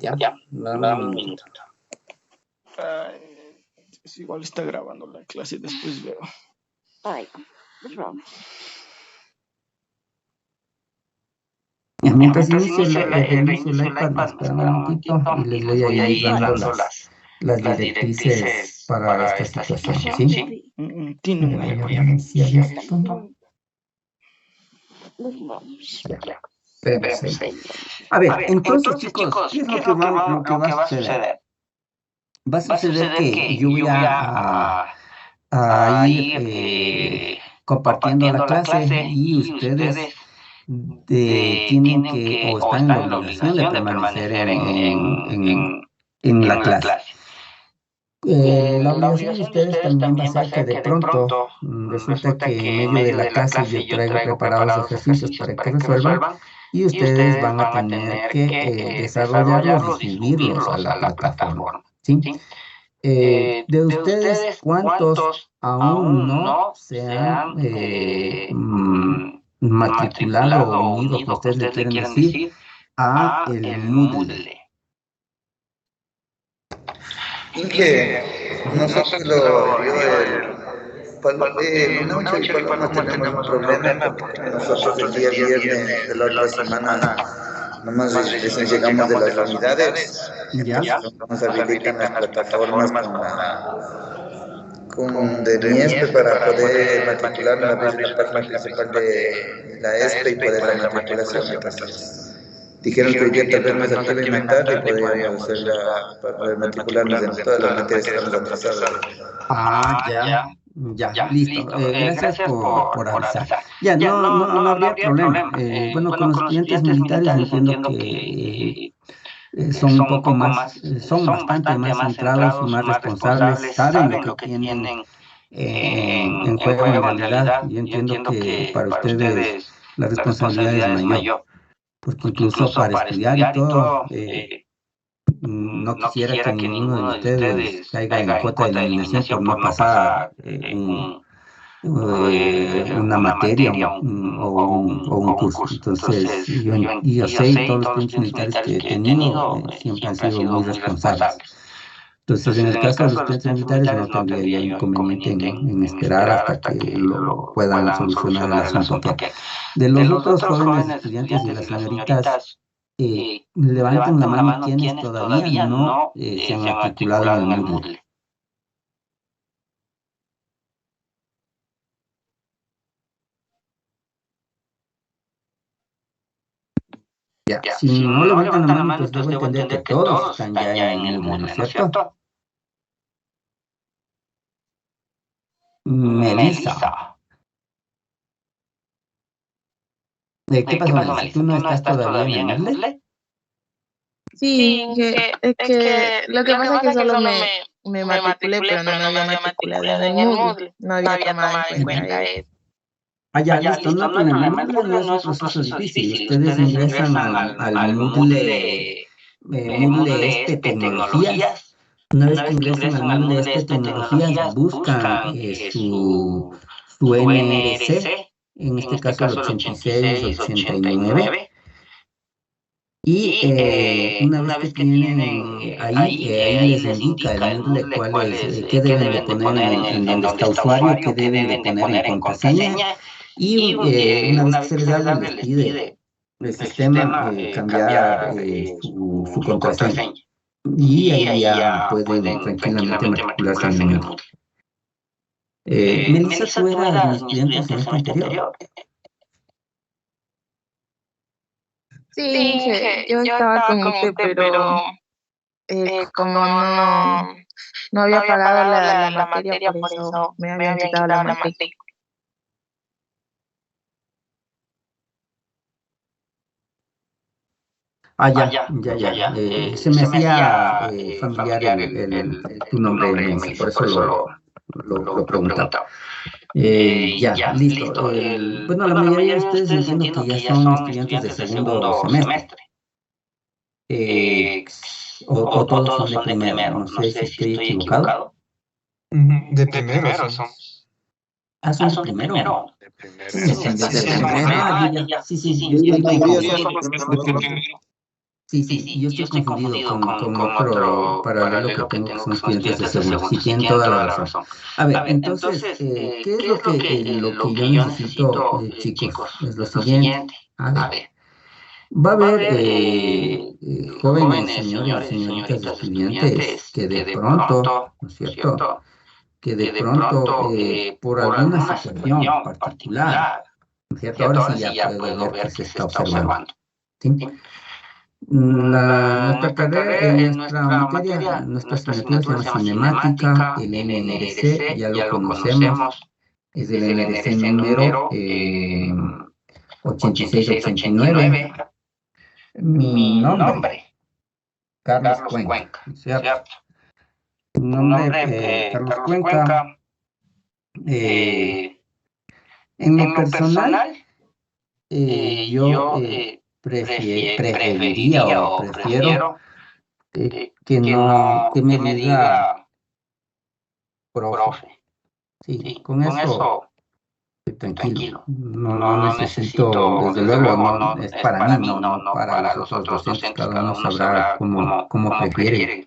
ya. Dame un minuto. Es igual está grabando la clase, después veo. Mientras inicio el iPad, espera un momentito y les voy a ir dando las las directrices para esta situación, ¿sí? Tiene un Voy a eco. iniciar esto. Ya, perfecto. A ver, entonces, chicos, ¿qué es lo que va a suceder? Va a suceder que yo voy a ir compartiendo la clase y ustedes tienen que, o están en la obligación de permanecer en la clase. La obligación de ustedes también va a ser que de pronto resulta que en medio de la clase yo traigo preparados ejercicios para que resuelvan y ustedes van a tener que desarrollarlos y subirlos a la plataforma, ¿sí? De ustedes, ¿cuántos aún no se han matriculado o unido, como ustedes le quieren decir, a el Moodle? Inge, nosotros lo vio Lunacho y Paloma tenemos un problema porque nosotros el día viernes de la otra semana nomás recién llegamos de las unidades. ¿Ya? Nos habilitan las plataformas con de NIESPE para poder matricularnos, abrir la página principal de la ESPE y poder la matriculación. Entonces dijeron que hoy día tal vez nos activen más tarde y podríamos hacerla para poder matricularnos en todas las materias que estamos atrasadas. Ya, listo. Gracias por avisar. Ya, no habría problema. Bueno, con los estudiantes militares entiendo que son un poco más, son bastante más centrados, más responsables, saben lo que tienen en juego en realidad. Yo entiendo que para ustedes la responsabilidad es mayor, porque incluso para estudiar y todo, no quisiera que ninguno de ustedes caiga en cuota de eliminación por no pasar una materia o un curso. Entonces, yo sé, y todos los estudiantes militares que he tenido siempre han sido muy responsables. Entonces, en el caso de los estudiantes militares no tendría yo inconveniente en esperar hasta que lo puedan solucionar el asunto aquí. De los otros jóvenes estudiantes y las señoritas, levanten la mano quienes todavía no se han matriculado en el Moodle. Ya, si no levantan la mano, entonces debo entender que todos están ya en el Moodle, ¿no es cierto? Melissa. ¿Qué pasó, Melissa? ¿Tú no estás todavía en el Moodle? Sí, es que lo que pasa es que solo me matriculé, pero no me había matriculado en el Moodle. No había tomado en cuenta eso. Ya, listo, no hay problema. El Moodle no es un proceso difícil. Ustedes ingresan al Moodle, Moodle Tecnologías. Una vez que ingresan al Moodle Tecnologías, buscan su NRC, en este caso el 8689. Y una vez que tienen ahí les indica el Moodle qué deben de poner en donde está usuario, qué deben de poner en contraseña. Y una vez que se les abre, les pide el sistema cambiar su contraseña. Y ahí ya pueden tranquilamente matricularse en el Moodle. Melissa, tú eras mi estudiante del semestre anterior. Sí, yo estaba con usted, pero como no había pagado la materia, por eso me habían quitado la matrícula. Ya. Se me hacía familiar tu nombre, Melissa, por eso lo preguntaba. Ya, listo. Bueno, la mayoría de ustedes entiendo que ya son estudiantes de segundo semestre. O todos son de primero, no sé si estoy equivocado. De primero son. ¿Son de primero? Sí, yo La estoy mayoría confundido. son Sí, yo estoy confundido con otro paralelo que tengo, que son estudiantes de segundo. Sí, tienen toda la razón. A ver, entonces, ¿qué es lo que yo necesito, chicos? Es lo siguiente. A ver, Va a haber jóvenes, señores y señoritas estudiantes que de pronto, ¿no es cierto? Que de pronto, por alguna situación particular, ¿no es cierto? Ahora sí ya puedo ver que se está observando. ¿Sí? Nuestra carrera, nuestra materia, nuestra asignatura se llama cinemática, el NRC, ya lo conocemos, es el NRC número 8689. Mi nombre, Carlos Cuenca, ¿cierto? Mi nombre, Carlos Cuenca. En lo personal, yo preferiría o prefiero que me diga profe. Sí, con eso estoy tranquilo. No necesito, desde luego, no es para mí, no para los otros docentes. Cada uno sabrá cómo prefiere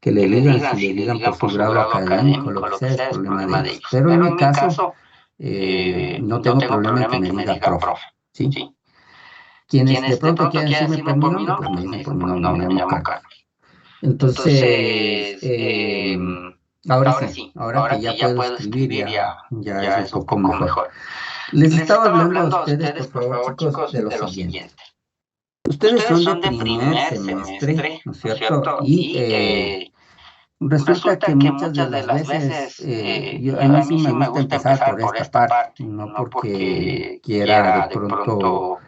que le digan, si le digan por su grado académico, lo que sea, es problema de ellos. Pero en mi caso, no tengo problema en que me diga profe. ¿Sí? Quienes de pronto quieren decirme por mi nombre, pues me dicen por mi nombre, me llamo Carlos. Entonces, ahora sí, ahora que ya puedo escribir, ya es un poco mejor. Les estaba hablando a ustedes, por favor, chicos, de lo siguiente. Ustedes son de primer semestre, ¿no es cierto? Y resulta que muchas de las veces, a mí sí me gusta empezar por esta parte, no porque quiera de pronto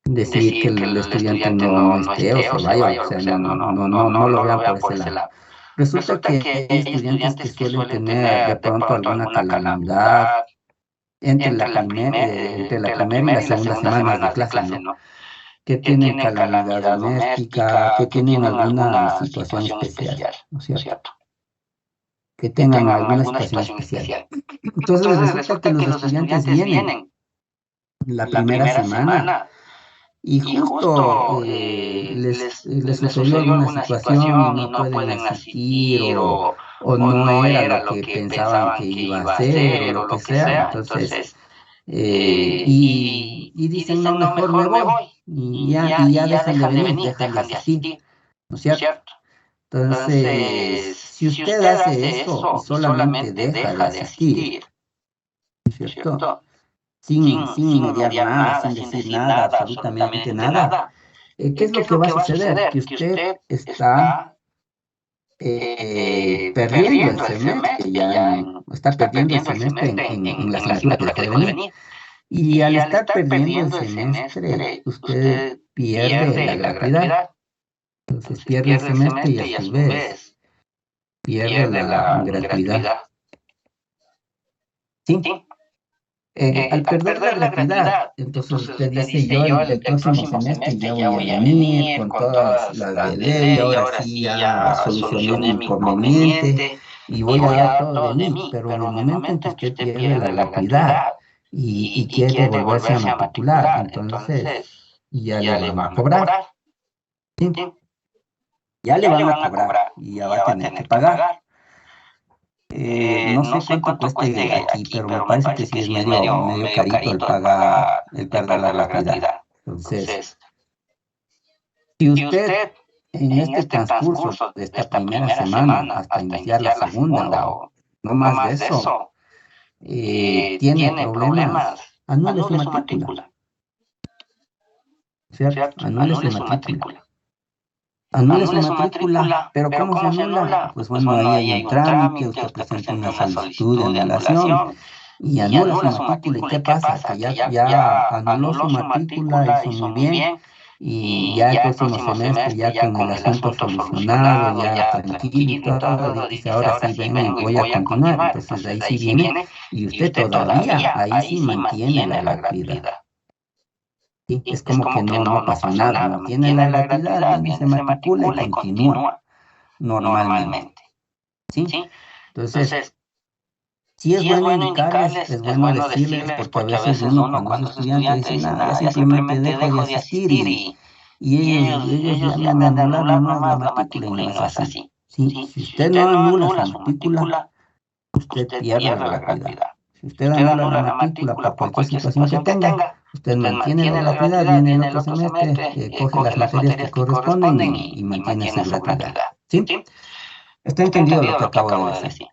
decir que el estudiante no esté o se vaya, o sea, no lo vean por ese lado. Resulta que hay estudiantes que suelen tener de pronto alguna calamidad entre la primera y la segunda semana de clase, ¿no? Que tienen calamidad doméstica, que tienen alguna situación especial, ¿no es cierto? Que tengan alguna situación especial. Entonces resulta que los estudiantes vienen la primera semana y justo les sucedió alguna situación y no pueden asistir o no era lo que pensaban que iba a ser o lo que sea. Entonces, y dicen, no, mejor me voy. Y ya dejan de venir, dejan de asistir, ¿no es cierto? Entonces, si usted hace eso y solamente deja de asistir, ¿no es cierto? Sin mediar nada, sin decir nada, absolutamente nada, ¿qué es lo que va a suceder? Que usted está perdiendo el semestre, está perdiendo el semestre en la asignatura que dejó de venir. Y al estar perdiendo el semestre, usted pierde la gratuidad. Entonces pierde el semestre y a su vez pierde la gratuidad. ¿Sí? Al perder la gratuidad, entonces usted dice, yo el próximo semestre ya voy a venir con todas las de ley, ahora sí ya solucioné mi inconveniente y voy a dar todo de mí, pero en el momento en que usted pierde la gratuidad y quiere volverse a matricular, entonces ya le van a cobrar. ¿Sí? Ya le van a cobrar y ya va a tener que pagar. No sé cuánto cueste aquí, pero me parece que sí es medio carito el perder la gratuidad. Entonces, si usted en este transcurso de esta primera semana hasta iniciar la segunda o no más de eso, tiene problemas, anule su matrícula. ¿Cierto? Anule su matrícula. Anule su matrícula, pero ¿cómo se anula? Pues bueno, ahí hay un trámite, usted presenta una solicitud de anulación y anula su matrícula. ¿Y qué pasa? Que ya anuló su matrícula, hizo muy bien, y ya el próximo semestre, ya con el asunto solucionado, ya tranquilo y todo, dice, ahora sí vengo y voy a continuar. Entonces ahí sí viene, y usted todavía, ahí sí mantiene la gratuidad. ¿Sí? Es como que no pasa nada, mantiene la gratuidad, viene, se matricula y continúa normalmente. ¿Sí? Entonces, sí es bueno indicarles, es bueno decirles, porque a veces uno cuando es estudiante dice, nada, ya simplemente dejo de asistir y ellos ya me han anulado nomás la matrícula y no es así. ¿Sí? Si usted no anula su matrícula, usted pierde la gratuidad. Si usted anula la matrícula por cualquier situación que tenga, usted mantiene la gratuidad, viene el otro semestre, coge las materias que corresponden y mantiene su gratuidad. ¿Sí? ¿Está entendido lo que acabo de decir?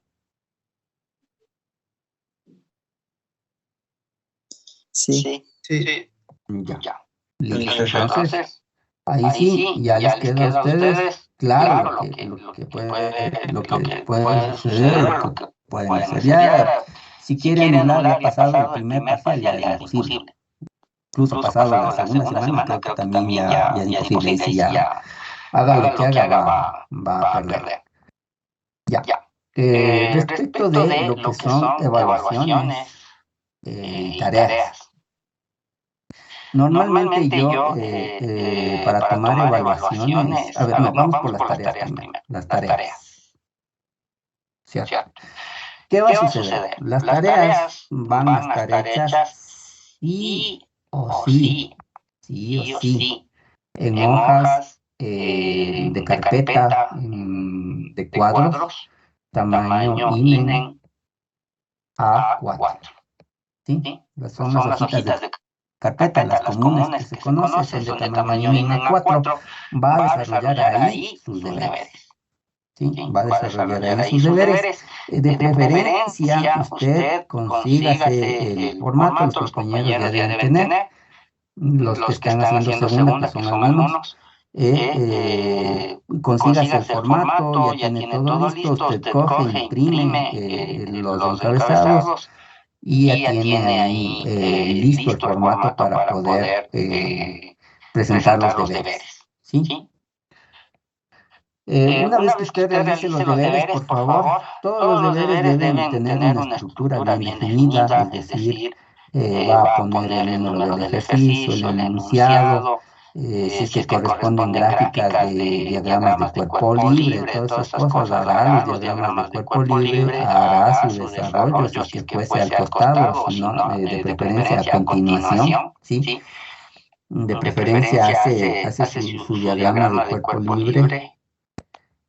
Sí. Ya. Listo. Entonces, ahí sí, ya les queda a ustedes claro lo que puede suceder, lo que pueden hacer. Ya, si quieren anular, ya pasado el primer parcial, ya es imposible. Incluso pasado la segunda semana, creo que también ya es imposible. Ahí sí ya, haga lo que haga, va a perder. Ya. Respecto de lo que son evaluaciones y tareas. Normalmente yo, para tomar evaluaciones, a ver, no, vamos por las tareas primero, las tareas. ¿Cierto? ¿Qué va a suceder? Las tareas van a estar hechas sí o sí, en hojas de carpeta, de cuadros, tamaño INEN A4. ¿Sí? Son las hojitas de carpeta, las comunes que se conocen, son de tamaño INEN A4, va a desarrollar ahí sus deberes. ¿Sí? Va a desarrollar ahí sus deberes. De preferencia, usted consígase el formato, los compañeros ya deben tener, los que están haciendo segunda, que son algunos, consígase el formato, ya tiene todo listo, usted coge, imprime los encabezados, y ya tiene ahí listo el formato para poder presentar los deberes. ¿Sí? Una vez que usted realice los deberes, por favor, todos los deberes deben tener una estructura bien definida, es decir, va a poner el número del ejercicio, el enunciado, si es que corresponden gráficas de diagramas de cuerpo libre, todas esas cosas, hará los diagramas de cuerpo libre, hará su desarrollo, si es que fuese al costado, si no, de preferencia a continuación, ¿sí? De preferencia hace su diagrama de cuerpo libre,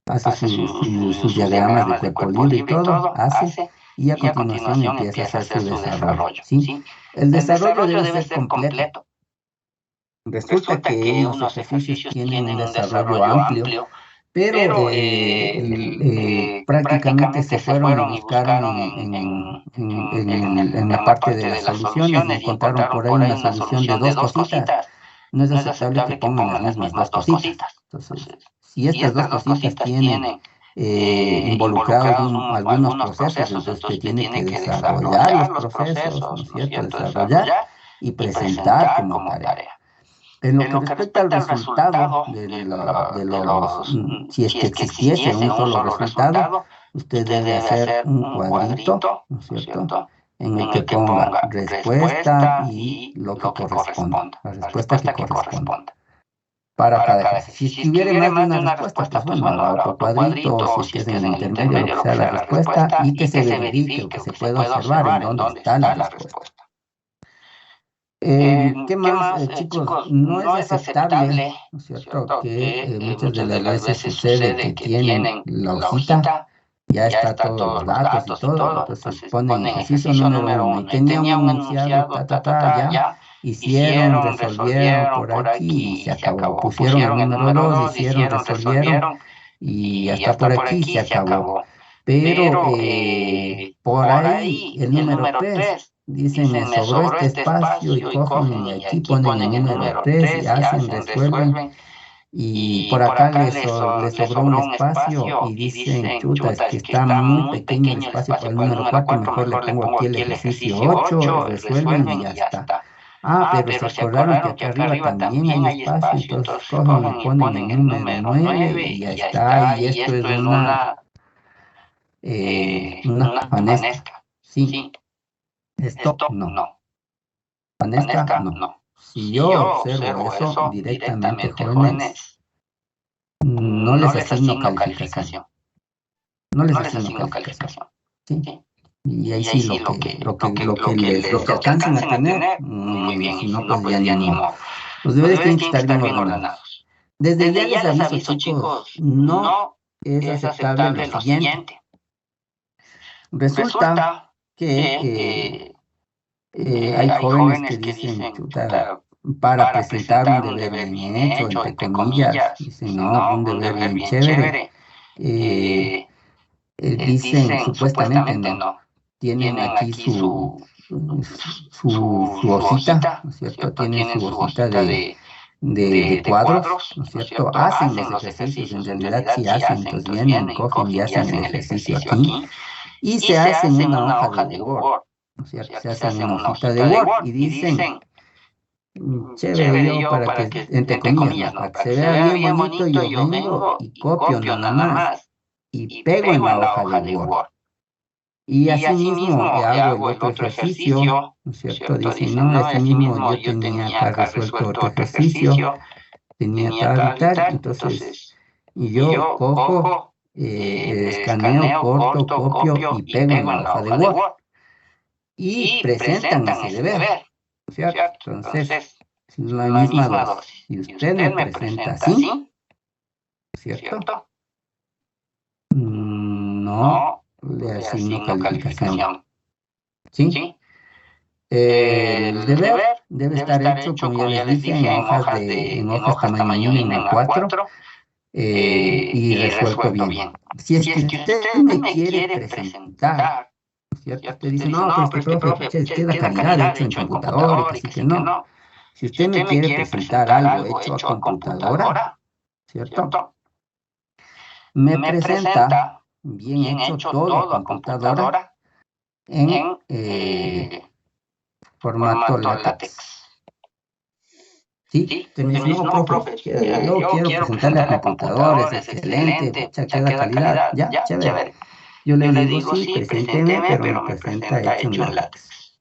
hace sus diagramas de cuerpo libre y todo, y a continuación empieza a hacer su desarrollo, ¿sí? El desarrollo debe ser completo. Resulta que unos ejercicios tienen un desarrollo amplio, pero prácticamente se fueron y buscaron en la parte de las soluciones y encontraron por ahí una solución de 2 cositas. No es aceptable que pongan las mismas 2 cositas. Entonces, si estas 2 cositas tienen involucrados algunos procesos, entonces usted tiene que desarrollar los procesos, ¿no es cierto? Desarrollar y presentar como tarea. En lo que respecta al resultado si es que existiese un solo resultado, usted debe hacer un cuadrito, ¿no es cierto?, en el que ponga respuesta y lo que corresponda, la respuesta que corresponda para cada ejercicio. Si es que hubiera más de una respuesta, pues bueno, habrá otro cuadrito, o si es que es en el intermedio, lo que sea la respuesta, y que se verifique o que se pueda observar en dónde está la respuesta. ¿Qué más, chicos? No es aceptable, ¿no es cierto?, que muchas de las veces sucede que tienen la hojita, ya está todos los datos y todo, entonces ponen ejercicio número 1 y tenía un enunciado, ya, hicieron, resolvieron por aquí y se acabó. Pusieron el número 2, hicieron, resolvieron y hasta por aquí se acabó. Pero por ahí el número 3, dicen, me sobró este espacio y cogen y aquí ponen el número 3 y hacen, resuelven. Y por acá les sobró un espacio y dicen, chuta, es que está muy pequeño el espacio para el número 4, mejor le pongo aquí el ejercicio 8, resuelven y ya está. Pero se acordaron que acá arriba también hay espacio, entonces cogen y ponen el número 9 y ya está. Y esto es una fanesca, ¿sí? Esto no. Fanesca no. Si yo observo eso directamente, jóvenes, no les asigno calificación. No les asigno calificación. ¿Sí? Y ahí sí lo que alcancen a tener, muy bien. Si no, pues ya ni modo. Los deberes tienen que estar bien ordenados. Desde ya les aviso, chicos, no es aceptable lo siguiente. Resulta que hay jóvenes que dicen, chuta, para presentar un deber bien hecho, entre comillas, dicen, no, un deber bien chévere, dicen, supuestamente no, tienen aquí su hojita, ¿no es cierto? Tienen su hojita de cuadros, ¿no es cierto? Hacen los ejercicios, en realidad sí hacen, entonces vienen, cogen y hacen el ejercicio aquí, y se hacen una hoja de Word, ¿no es cierto? Se hacen una hojita de Word y dicen, chévere, yo para que, entre comillas, ¿no? Para que se vea bien bonito, yo vengo y copio nada más y pego en la hoja de Word. Y asimismo hago el otro ejercicio, ¿no es cierto? Dicen, no, asimismo yo tenía acá resuelto otro ejercicio, tenía tal y tal, entonces, y yo cojo, escaneo, corto, copio y pego en la hoja de Word. Y presentan ese deber, ¿no es cierto? Entonces, es la misma dosis. Si usted me presenta así, ¿no es cierto? No le asigno calificación. ¿Sí? El deber debe estar hecho, como ya les dije, en hojas tamaño mínimo en A4 y resuelto bien. Si es que usted me quiere presentar, ¿no es cierto? Usted dice, no, pero es que, profe, queda calidad hecho en computador, y que sí que no. Si usted me quiere presentar algo hecho a computadora, ¿cierto? Me presenta bien hecho todo a computadora en formato látex. ¿Sí? Usted me dice, no, profe, yo quiero presentarle a computador, es excelente, queda calidad, ya, chévere. Yo le digo, sí, presénteme, pero me presenta hecho en látex.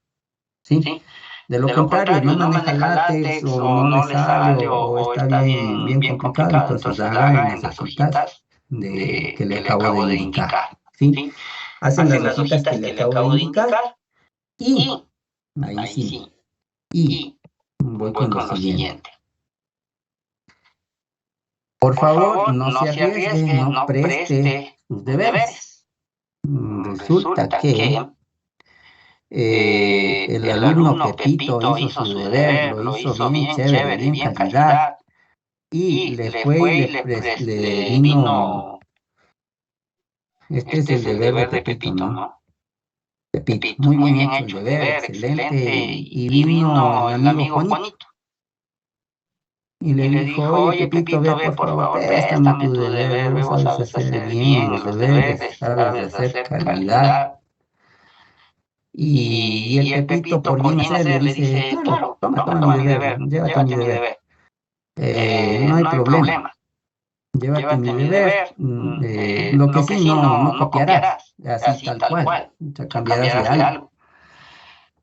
¿Sí? De lo contrario, no maneja látex, o no le sale, o está bien complicado, entonces haga en las hojitas que le acabo de indicar. ¿Sí? Hacen las hojitas que le acabo de indicar, y ahí sí. Y voy con lo siguiente. Por favor, no se arriesgue, no preste sus deberes. Resulta que el alumno Pepito hizo su deber, lo hizo bien chévere, bien calidad, y le fue y le vino, este es el deber de Pepito, ¿no? Pepito, muy bien hecho el deber, excelente, y vino el amigo Juanito. Y le dijo, oye, Pepito, ve, por favor, préstame tu deber, vos sabes hacer bien los deberes, sabes hacer calidad. Y el Pepito, por bien hacer, le dice, claro, toma mi deber, llévate mi deber. No hay problema, llévate mi deber, lo que sí, no copiarás, así tal cual, cambiarás de algo.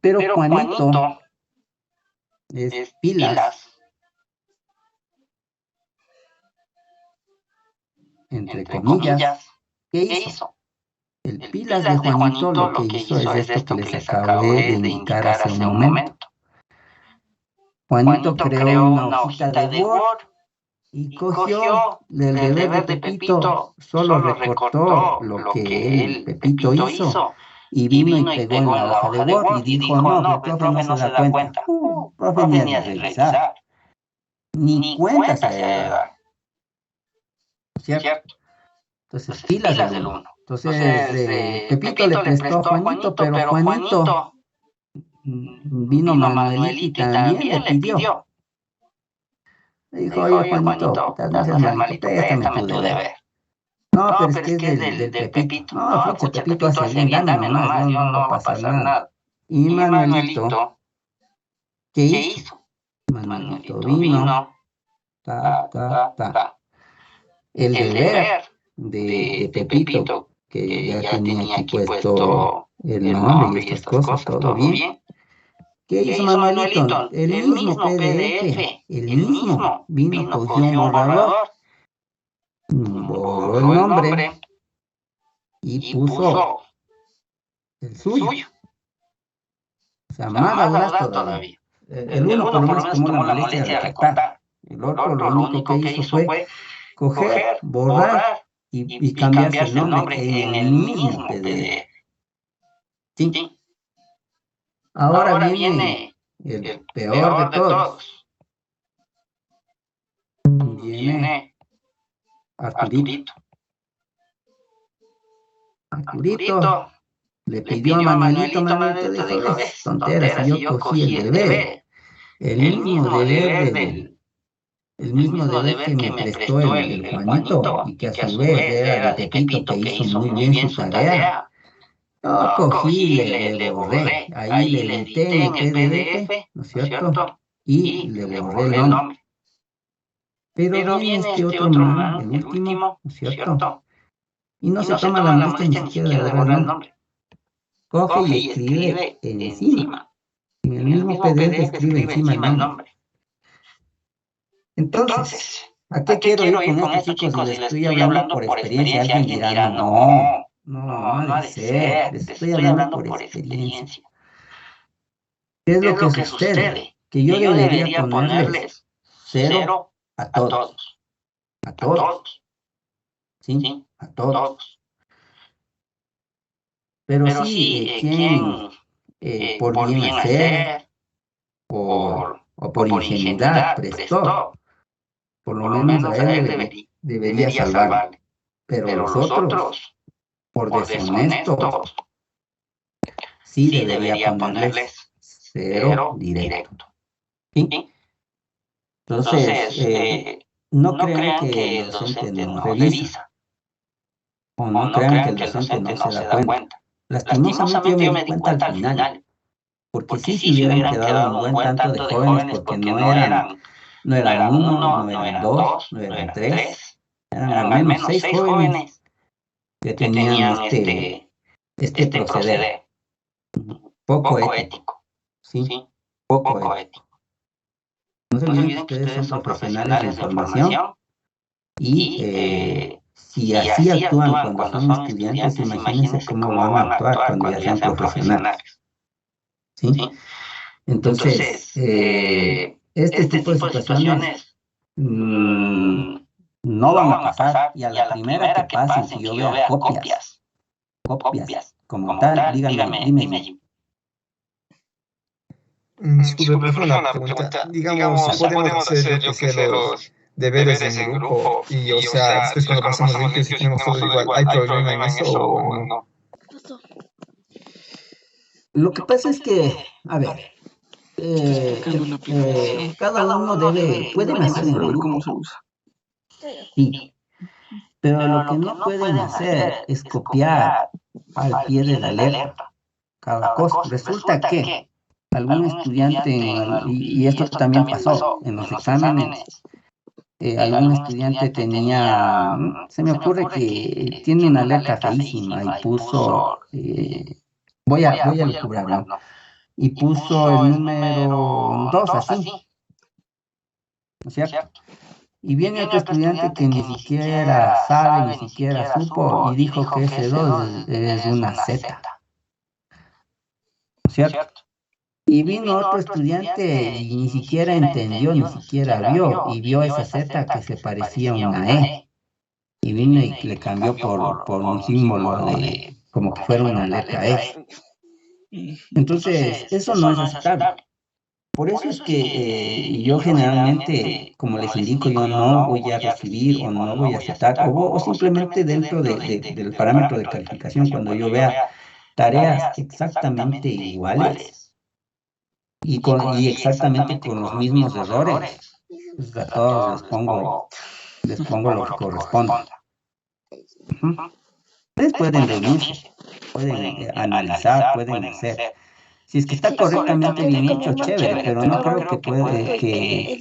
Pero Juanito es pilas, entre comillas. ¿Qué hizo? El pilas de Juanito lo que hizo es esto que les acabé de indicar hace un momento. Juanito creó una hojita de Word y cogió del deber de Pepito, solo recortó lo que el Pepito hizo y vino y pegó en la hoja de Word y dijo, no, el profe no se da cuenta. Profe ni ha de revisar, ni cuenta se ha de dar. ¿Cierto? Entonces, pilas del uno. Entonces, Pepito le prestó a Juanito, pero Juanito vino Manuelito y también le pidió. Le dijo, oye, Juanito, no seas malito, préstame tu deber. No, pero es que es del Pepito. No, pucha, Pepito hace bien, dame nomás, no va a pasar nada. Y Manuelito, ¿qué hizo? Manuelito vino, el deber de Pepito, que ya tenía aquí puesto el nombre y estas cosas, todo bien. ¿Qué hizo Manuelito? El mismo PDF, el mismo, vino, cogió un borrador, borró el nombre y puso el suyo. O sea, más audaz todavía. El uno por lo menos tomó la molestia de recortar. El otro lo único que hizo fue coger, borrar y cambiarse el nombre en el mismo PDF. ¿Sí? Ahora viene el peor de todos. Viene Arturito. Arturito le pidió a Manuelito, Manuelito dijo, ves, tonteras, si yo cogí el deber. El mismo deber que me prestó el Juanito y que a su vez era de Pepito, que hizo muy bien su tarea. Yo cogí, le borré, ahí le edité en el PDF, ¿no es cierto? Y le borré el nombre. Pero viene este otro man, el último, ¿no es cierto? Y no se toma la molestia ni siquiera de borrar el nombre. Coge y escribe encima. En el mismo PDF escribe encima el nombre. Entonces, ¿a qué quiero ir con esto, chicos? Si les estoy hablando por experiencia, alguien dirá, no ha de ser, les estoy hablando por experiencia. ¿Qué es lo que sucede? Que yo debería ponerles 0 a todos. A todos. ¿Sí? A todos. Pero sí, quien por bien hacer o por ingenuidad prestó, por lo menos a él debería salvarle. Pero los otros, por deshonestos, sí debería ponerles 0 directo. ¿Sí? Entonces, no crean que el docente no revisa, o no crean que el docente no se da cuenta. Lastimosamente yo me di cuenta al final, porque sí se hubieran quedado un buen tanto de jóvenes, porque no eran 1, no eran 2, no eran 3, eran al menos 6 jóvenes que tenían este proceder poco ético, ¿sí? Poco ético. No se olviden que ustedes son profesionales de formación y si así actúan cuando son estudiantes, imagínense cómo van a actuar cuando ya sean profesionales, ¿sí? Entonces, este tipo de situaciones no van a pasar, y a la primera que pasen, si yo vea copias como tal, dime allí. Disculpe, pero una pregunta. Digamos, podemos hacer, yo que sé, los deberes en grupo y, o sea, después cuando pasamos limpios y tenemos todo igual, ¿hay problema en eso o no? Lo que pasa es que, a ver, cada uno pueden hacer en grupo, cómo se usa. sí, pero lo que no pueden hacer es copiar al pie de la letra cada cosa. Resulta que algún estudiante, y esto también pasó en los exámenes, algún estudiante tenía, se me ocurre que tiene una letra feísima y puso, voy a lucubrarlo, y puso el número 2 así, ¿no es cierto? Y viene otro estudiante que ni siquiera sabe, ni siquiera supo, y dijo que ese 2 es una Z, ¿no es cierto? Y vino otro estudiante y ni siquiera entendió, ni siquiera vio, y vio esa Z que se parecía a una E. Y vino y le cambió por un símbolo de, como que fuera una letra E. Entonces, eso no es aceptable. Por eso es que yo generalmente, como les indico, yo no voy a recibir o no voy a aceptar, o simplemente dentro del parámetro de calificación, cuando yo vea tareas exactamente iguales, y exactamente con los mismos errores, pues a todos les pongo lo que corresponda. Ustedes pueden reunirse, pueden analizar, pueden hacer. Si es que está correctamente bien hecho, chévere, pero no creo que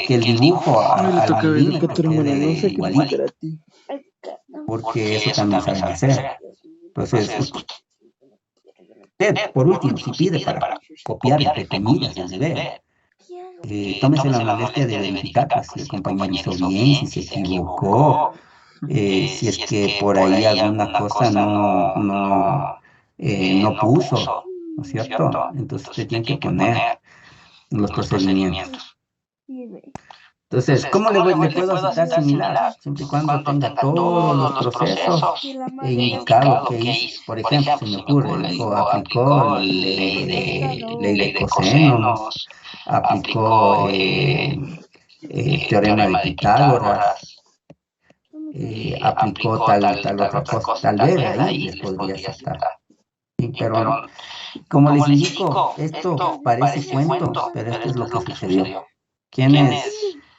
el dibujo a la línea quede igualito, porque eso también saben hacer. Entonces, usted, por último, si pide para copiar entre comillas el deber, tómese la molestia de verificar pues, si el compañero hizo bien, si se equivocó, si es que por ahí alguna cosa no puso, ¿no es cierto? Entonces usted tiene que poner los procedimientos. Entonces, ¿cómo le puedo citar similar? Siempre y cuando tenga todos los procesos indicado que hizo. Por ejemplo, se me ocurre, dijo, aplicó ley de cosenos, aplicó teorema de Pitágoras, aplicó tal otra cosa. Tal vez ahí les podría aceptar. Sí, pero como les indico, esto parece cuento, pero esto es lo que sucedió. Quienes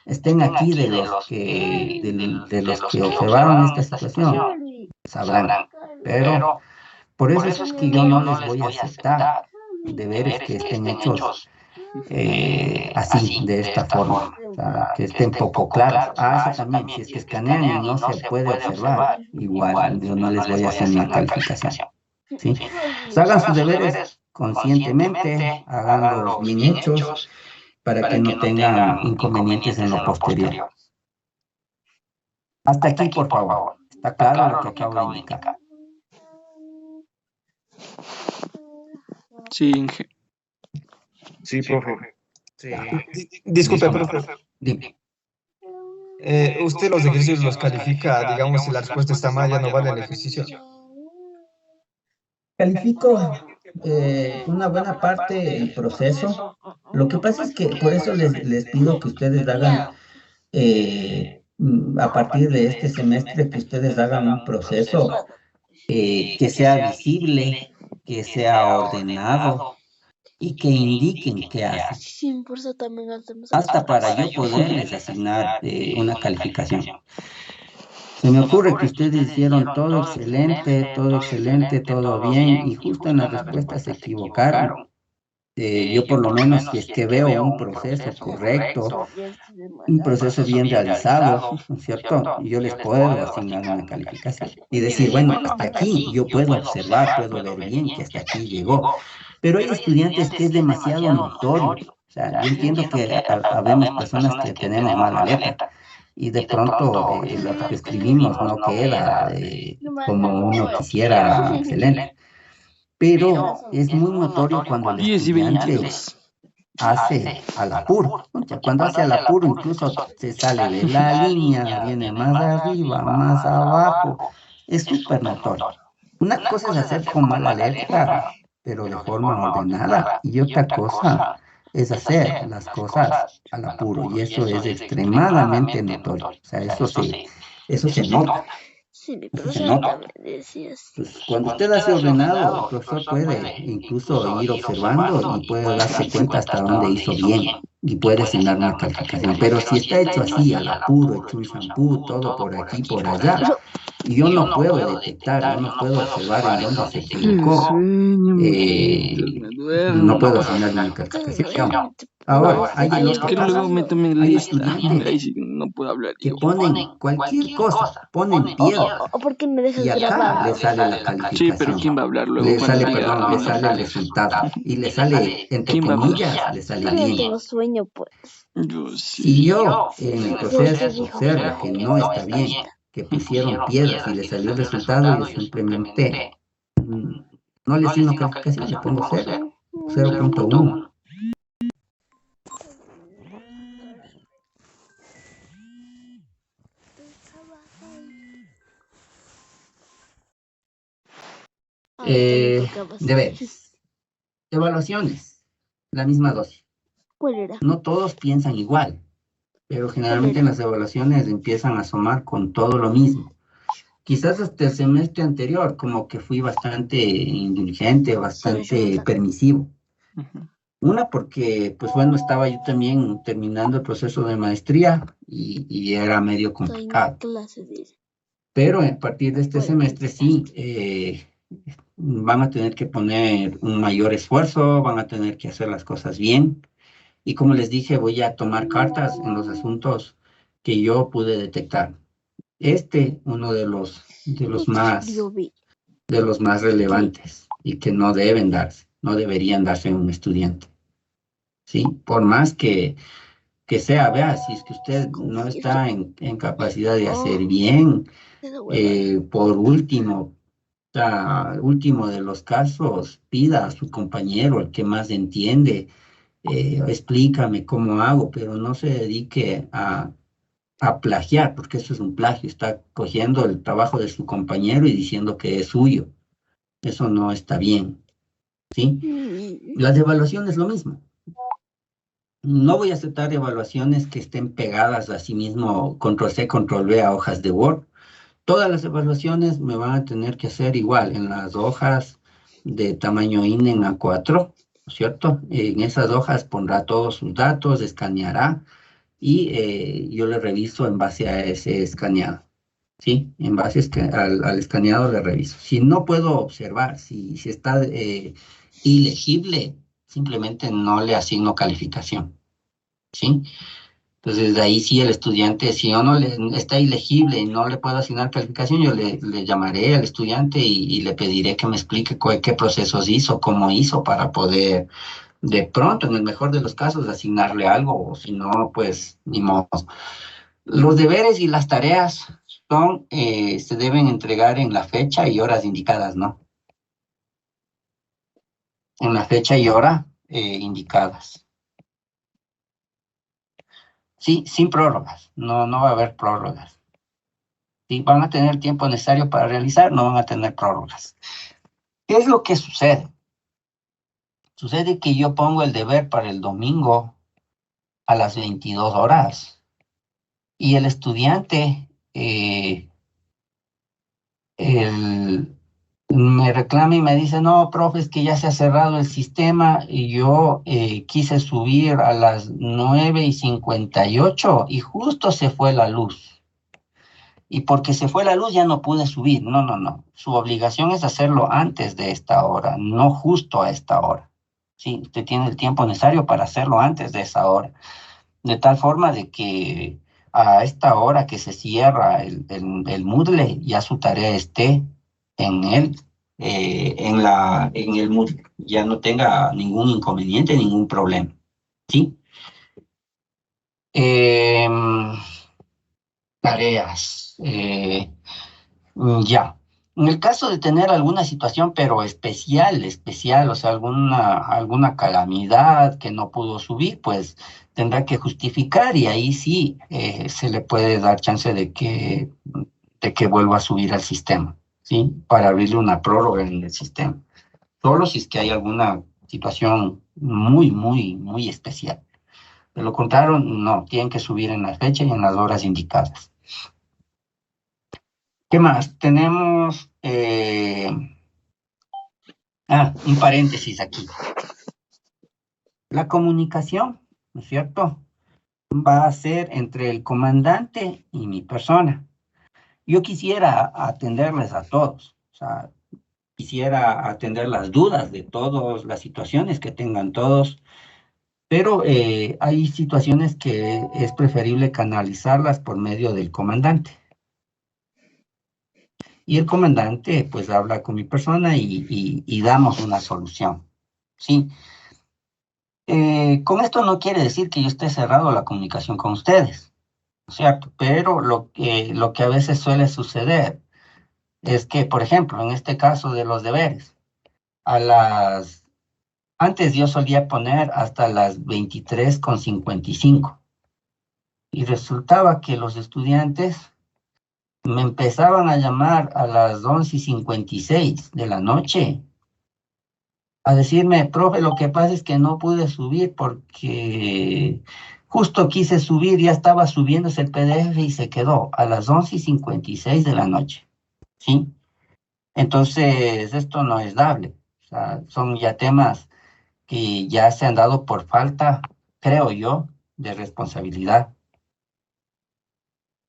estén aquí de los que observaron esta situación sabrán, pero por eso es que yo no les voy a aceptar deberes que estén hechos así, de esta forma, o sea, que estén poco claros. Eso también, si es que escanean y no se puede observar, igual yo no les voy a hacer una calificación, ¿sí? Pues hagan sus deberes conscientemente, háganlos bien hechos, para que no tengan inconvenientes en lo posterior. Hasta aquí, por favor. ¿Está claro lo que acabo de indicar? Sí, Inge. Sí, profe. Sí. Disculpe, profe. Dime. Usted los ejercicios los califica, digamos, si la respuesta está mal, ya no vale el ejercicio. Califico una buena parte el proceso. Lo que pasa es que por eso les pido que ustedes hagan, a partir de este semestre, que ustedes hagan un proceso que sea visible, que sea ordenado y que indiquen qué hacen. Sí, por eso también hacemos Hasta para yo poderles asignar una calificación. Se me ocurre que ustedes hicieron todo excelente, todo bien, y justo en las respuestas se equivocaron. Yo por lo menos, si es que veo un proceso correcto, un proceso bien realizado, ¿no es cierto? Yo les puedo asignar una calificación y decir, bueno, hasta aquí yo puedo observar, puedo ver bien que hasta aquí llegó. Pero hay estudiantes que es demasiado notorio. O sea, yo entiendo que habemos personas que tenemos mala letra y de pronto lo que escribimos no queda como uno quisiera excelente. Pero es muy notorio cuando el 10 y estudiante 22. hace al apuro. Cuando hace al apuro incluso se sale de la línea, viene más arriba, más abajo. Es súper notorio. Una cosa es hacer con mala letra, pero de forma ordenada, y otra cosa es hacer las cosas al apuro, y eso es extremadamente notorio. O sea, eso se nota. Sí, mi Eso se profesor nota. también decía así. Pues, cuando usted hace ordenado, el profesor puede incluso ir observando y puede darse cuenta hasta dónde hizo bien y puede asignar una calificación. Pero si está hecho así, al apuro, hecho un shampoo, todo por aquí, por allá, y yo no puedo detectar, yo no puedo observar en dónde se equivocó, no puedo asignar una calificación. Ahora, hay el otro Que luego caso. me tomen Hay lista. estudiantes Ahí sí no puedo hablar que yo. ponen cualquier cosa, ponen piedra. ¿O por qué me dejas Y acá grabando? le sale la Sí, calificación. pero ¿quién va a hablar luego Le cuando sale, diga, perdón, le sale el resultado. Y le sale, entre ¿quién va a hablar? comillas, le sale Pero yo bien. tengo sueño, pues. Yo Si sí. yo en el Yo proceso dijo observo que no está bien, que pusieron piedras y le salió el resultado, yo simplemente no le asigno calificación, le pongo 0, 0.1. Deberes. Evaluaciones. La misma dosis. ¿Cuál era? No todos piensan igual, pero generalmente en las evaluaciones empiezan a asomar con todo lo mismo. Quizás hasta el semestre anterior, como que fui bastante indulgente, bastante permisivo. Una, porque, pues bueno, estaba yo también terminando el proceso de maestría y era medio complicado. Pero a partir de este semestre sí, van a tener que poner un mayor esfuerzo, van a tener que hacer las cosas bien. Y como les dije, voy a tomar cartas en los asuntos que yo pude detectar. Uno de los más relevantes y que no deben darse, no deberían darse en un estudiante. ¿Sí? Por más que sea, vea, si es que usted no está en capacidad de hacer bien, por último de los casos, pida a su compañero, el que más entiende, explícame cómo hago, pero no se dedique a plagiar, porque eso es un plagio, está cogiendo el trabajo de su compañero y diciendo que es suyo. Eso no está bien, ¿sí? Las evaluaciones lo mismo. No voy a aceptar evaluaciones que estén pegadas a sí mismo, control C, control V a hojas de Word. Todas las evaluaciones me van a tener que hacer igual, en las hojas de tamaño INE en A4, ¿no es cierto? En esas hojas pondrá todos sus datos, escaneará, y yo le reviso en base a ese escaneado, ¿sí? En base al escaneado le reviso. Si no puedo observar, si está ilegible, simplemente no le asigno calificación, ¿sí? Entonces, de ahí sí el estudiante, si yo no está ilegible y no le puedo asignar calificación, yo le llamaré al estudiante y le pediré que me explique qué procesos hizo, cómo hizo, para poder, de pronto, en el mejor de los casos, asignarle algo, o si no, pues, ni modo. Los deberes y las tareas se deben entregar en la fecha y horas indicadas, ¿no? En la fecha y hora indicadas. Sí, sin prórrogas, no va a haber prórrogas. Si van a tener el tiempo necesario para realizar, no van a tener prórrogas. ¿Qué es lo que sucede? Sucede que yo pongo el deber para el domingo a las 22 horas y el estudiante me reclama y me dice, no, profe, es que ya se ha cerrado el sistema y yo quise subir a las 9:58 y justo se fue la luz. Y porque se fue la luz ya no pude subir. No. Su obligación es hacerlo antes de esta hora, no justo a esta hora. Sí, usted tiene el tiempo necesario para hacerlo antes de esa hora. De tal forma de que a esta hora que se cierra el Moodle, ya su tarea esté en el Moodle. Ya no tenga ningún inconveniente, ningún problema. ¿Sí? Tareas. Ya. En el caso de tener alguna situación, pero especial, o sea, alguna calamidad que no pudo subir, pues tendrá que justificar y ahí sí se le puede dar chance de que vuelva a subir al sistema, ¿sí? Para abrirle una prórroga en el sistema. Solo si es que hay alguna situación muy, muy, muy especial. De lo contrario, no, tienen que subir en la fecha y en las horas indicadas. ¿Qué más? Tenemos un paréntesis aquí. La comunicación, ¿no es cierto?, va a ser entre el comandante y mi persona. Yo quisiera atenderles a todos, o sea, quisiera atender las dudas de todos, las situaciones que tengan todos, pero hay situaciones que es preferible canalizarlas por medio del comandante. Y el comandante, pues, habla con mi persona y damos una solución, ¿sí? Con esto no quiere decir que yo esté cerrado a la comunicación con ustedes, ¿no es cierto? Pero lo que a veces suele suceder es que, por ejemplo, en este caso de los deberes, antes yo solía poner hasta las 23:55 y resultaba que los estudiantes me empezaban a llamar a las 11:56 de la noche a decirme, profe, lo que pasa es que no pude subir porque justo quise subir, ya estaba subiéndose el PDF y se quedó a las 11:56 de la noche, ¿sí? Entonces, esto no es dable. O sea, son ya temas que ya se han dado por falta, creo yo, de responsabilidad.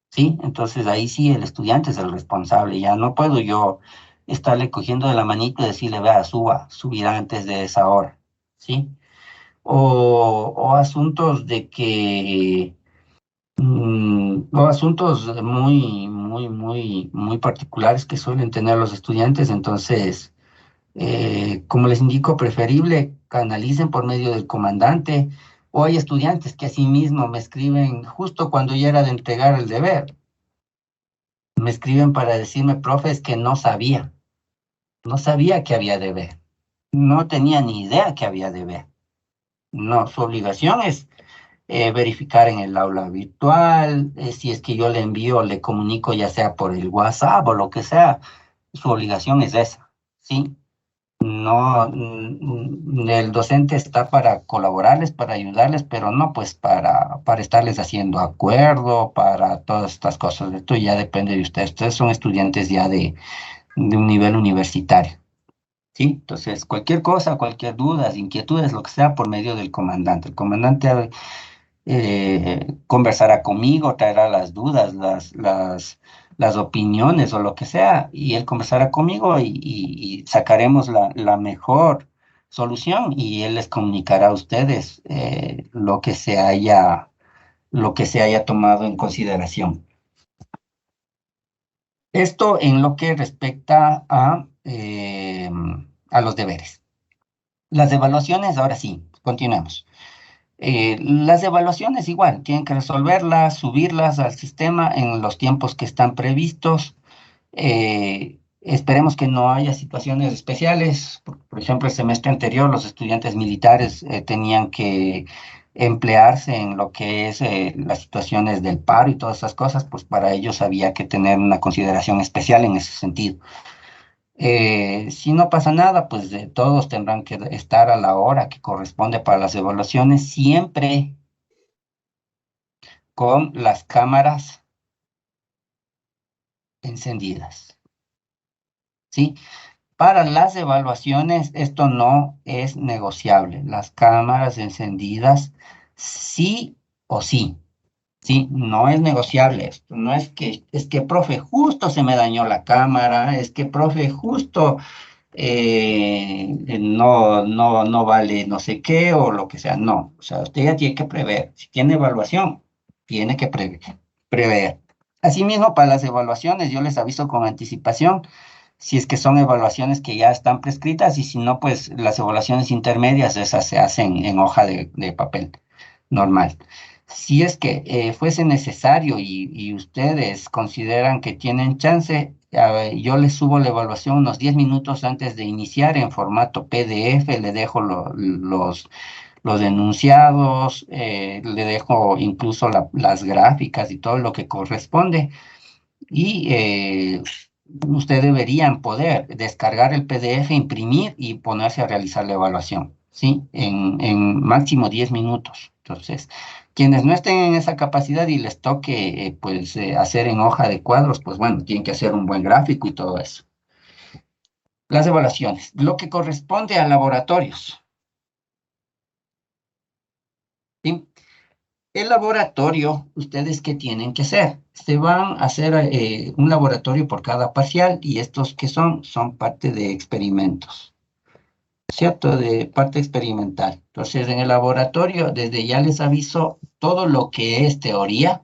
¿Sí? Entonces ahí sí el estudiante es el responsable, ya no puedo yo estarle cogiendo de la manita y decirle, vea, subirá antes de esa hora, ¿sí? O asuntos de que, o asuntos muy, muy, muy, muy particulares que suelen tener los estudiantes, entonces, como les indico, preferible canalicen por medio del comandante, o hay estudiantes que asimismo me escriben justo cuando ya era de entregar el deber. Me escriben para decirme, profe, es que no sabía que había deber, no tenía ni idea que había deber. No, su obligación es verificar en el aula virtual, si es que yo le envío, le comunico ya sea por el WhatsApp o lo que sea, su obligación es esa, ¿sí? No, el docente está para colaborarles, para ayudarles, pero no pues para estarles haciendo acuerdo, para todas estas cosas. Esto ya depende de ustedes. Ustedes son estudiantes ya de un nivel universitario, ¿sí? Entonces, cualquier cosa, cualquier duda, inquietudes, lo que sea, por medio del comandante. El comandante conversará conmigo, traerá las dudas, las opiniones o lo que sea, y él conversará conmigo y sacaremos la mejor solución y él les comunicará a ustedes lo que se haya tomado en consideración. Esto en lo que respecta a los deberes. Las evaluaciones, ahora sí, continuemos. Las evaluaciones igual, tienen que resolverlas, subirlas al sistema en los tiempos que están previstos. Esperemos que no haya situaciones especiales. Por ejemplo, el semestre anterior los estudiantes militares tenían que emplearse en lo que es las situaciones del paro y todas esas cosas, pues para ellos había que tener una consideración especial en ese sentido. Si no pasa nada, pues todos tendrán que estar a la hora que corresponde para las evaluaciones, siempre con las cámaras encendidas, ¿sí? Para las evaluaciones esto no es negociable. Las cámaras encendidas sí o sí, ¿sí? No es negociable esto. No es que, profe, justo se me dañó la cámara, es que, profe, justo no vale no sé qué o lo que sea. No, o sea, usted ya tiene que prever. Si tiene evaluación, tiene que prever. Asimismo, para las evaluaciones, yo les aviso con anticipación si es que son evaluaciones que ya están prescritas y si no, pues las evaluaciones intermedias, esas se hacen en hoja de papel normal. Si es que fuese necesario y ustedes consideran que tienen chance, yo les subo la evaluación unos 10 minutos antes de iniciar en formato PDF, le dejo los enunciados, le dejo incluso las gráficas y todo lo que corresponde. Y ustedes deberían poder descargar el PDF, imprimir y ponerse a realizar la evaluación, ¿sí? En máximo 10 minutos. Entonces, quienes no estén en esa capacidad y les toque hacer en hoja de cuadros, pues bueno, tienen que hacer un buen gráfico y todo eso. Las evaluaciones, lo que corresponde a laboratorios, ¿sí? El laboratorio, ¿ustedes qué tienen que hacer? Se van a hacer un laboratorio por cada parcial y estos que son parte de experimentos, ¿cierto? De parte experimental. Entonces, en el laboratorio, desde ya les aviso, todo lo que es teoría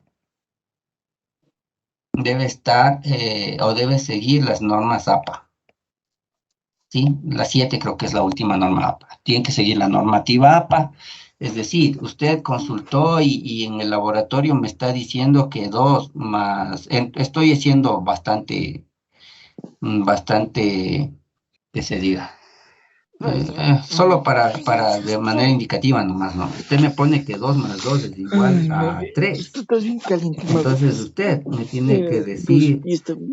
debe estar o debe seguir las normas APA, ¿sí? La 7 creo que es la última norma APA. Tienen que seguir la normativa APA. Es decir, usted consultó y en el laboratorio me está diciendo que 2 más... estoy haciendo bastante, que se diga. Solo para de manera indicativa nomás, ¿no? Usted me pone que 2 más 2 es igual a 3. Entonces usted me tiene que decir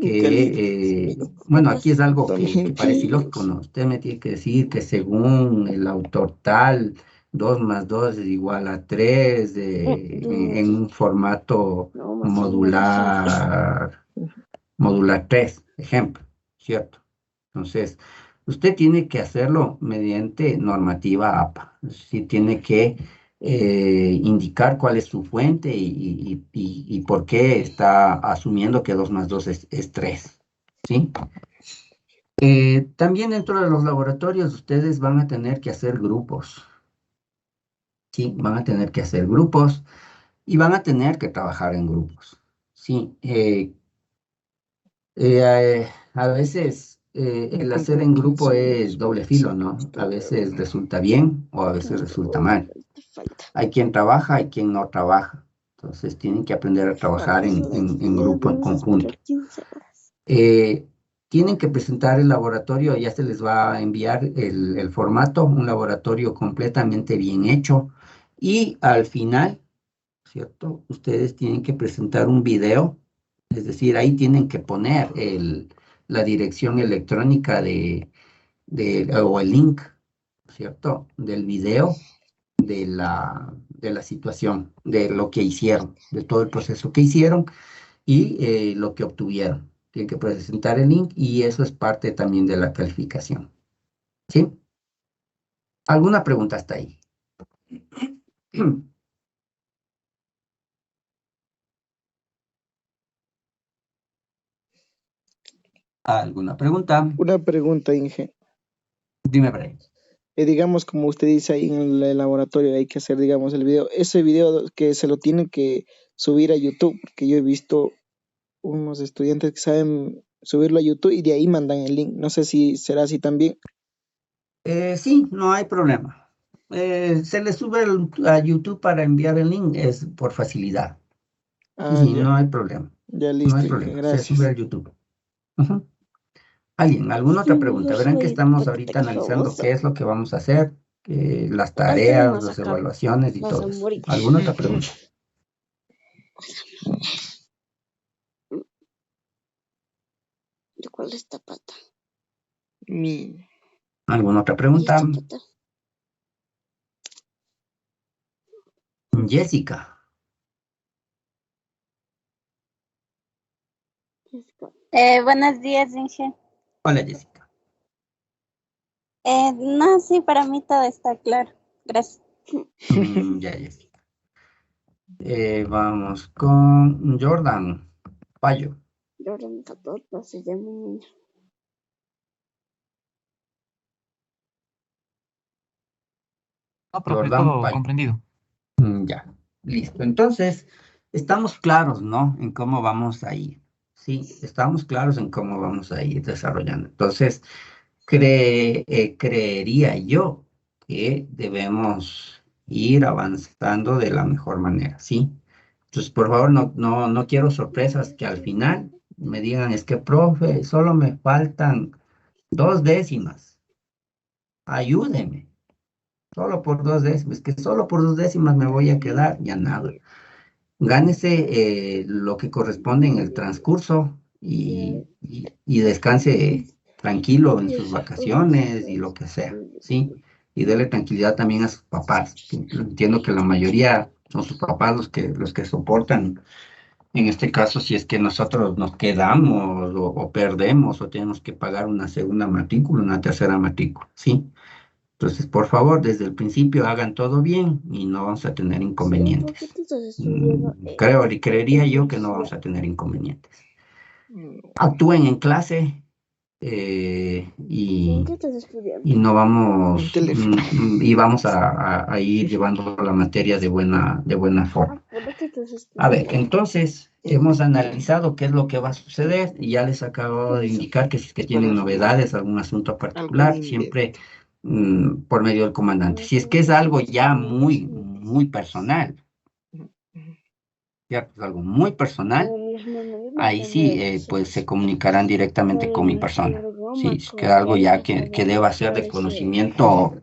que, bueno, aquí es algo que parece ilógico, ¿no? Usted me tiene que decir que según el autor tal, 2 más 2 es igual a 3 en un formato modular 3, ejemplo, ¿cierto? Entonces, usted tiene que hacerlo mediante normativa APA. Sí, tiene que indicar cuál es su fuente y por qué está asumiendo que 2 más 2 es 3. ¿Sí? También dentro de los laboratorios ustedes van a tener que hacer grupos. Sí, van a tener que hacer grupos y van a tener que trabajar en grupos. Sí, a veces el hacer en grupo es doble filo, ¿no? A veces resulta bien o a veces resulta mal. Hay quien trabaja, hay quien no trabaja. Entonces tienen que aprender a trabajar en grupo, en conjunto. tienen que presentar el laboratorio, ya se les va a enviar el formato, un laboratorio completamente bien hecho. Y al final, ¿cierto? Ustedes tienen que presentar un video, es decir, ahí tienen que poner la dirección electrónica o el link, ¿cierto? Del video de la situación, de lo que hicieron, de todo el proceso que hicieron y lo que obtuvieron. Tienen que presentar el link y eso es parte también de la calificación. ¿Sí? ¿Alguna pregunta hasta ahí? ¿Alguna pregunta? Una pregunta, Inge. Dime, Brian. Digamos, como usted dice ahí en el laboratorio, hay que hacer, digamos, el video. Ese video que se lo tiene que subir a YouTube, porque yo he visto unos estudiantes que saben subirlo a YouTube y de ahí mandan el link. No sé si será así también. Sí, no hay problema. Se le sube a YouTube para enviar el link, es por facilidad. Sí, Ya. no hay problema. Ya No listo, hay Inge, problema. Se gracias. sube a YouTube. Ujú. ¿Alguna otra pregunta? Verán que estamos ahorita analizando qué es lo que vamos a hacer, las tareas, las evaluaciones y todo eso. ¿Alguna otra pregunta? ¿De cuál es esta pata? ¿Alguna otra pregunta? Jessica. Buenos días, Inge. Hola, Jessica. No, sí, para mí todo está claro. Gracias. Ya, Jessica. Vamos con Jordan Payo. Jordan 14 se llama mi niño. No, profe, Jordan todo Payo. comprendido. Ya, listo. Entonces, estamos claros, ¿no? En cómo vamos a ir. Sí, estamos claros en cómo vamos a ir desarrollando. Entonces, creería yo que debemos ir avanzando de la mejor manera, ¿sí? Entonces, por favor, no quiero sorpresas que al final me digan, es que, profe, solo me faltan 2 décimas. Ayúdeme. Solo por 2 décimas, que solo por 2 décimas me voy a quedar, ya nada. Gánese lo que corresponde en el transcurso y descanse tranquilo en sus vacaciones y lo que sea, ¿sí? Y dele tranquilidad también a sus papás. Entiendo que la mayoría son sus papás los que soportan. En este caso, si es que nosotros nos quedamos o perdemos o tenemos que pagar una segunda matrícula, una tercera matrícula, ¿sí? Entonces, por favor, desde el principio hagan todo bien y no vamos a tener inconvenientes. Creería yo que no vamos a tener inconvenientes. Actúen en clase y no vamos y vamos a ir llevando la materia de buena forma. A ver, entonces hemos analizado qué es lo que va a suceder y ya les acabo de indicar que si es que tienen novedades, algún asunto particular, siempre por medio del comandante. Si es que es algo ya muy personal, ya pues algo muy personal, ahí sí, pues se comunicarán directamente con mi persona. Si es que algo ya que deba ser de conocimiento,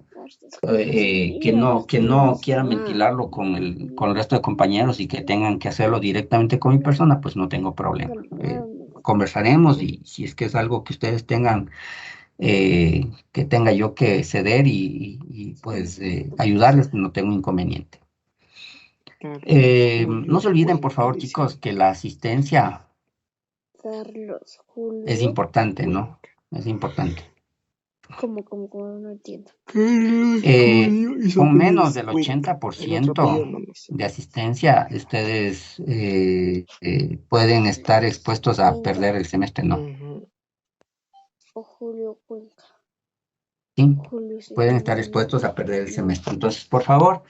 que no quieran ventilarlo con el resto de compañeros y que tengan que hacerlo directamente con mi persona, pues no tengo problema. Conversaremos y si es que es algo que ustedes tengan que tenga yo que ceder y pues ayudarles, no tengo inconveniente. No se olviden, por favor, chicos, que la asistencia es importante, ¿no? Es importante. ¿Cómo? No entiendo. Con menos del 80% de asistencia, ustedes pueden estar expuestos a perder el semestre, ¿no? O Julio Cuenca. Sí, pueden estar expuestos a perder el semestre. Entonces, por favor,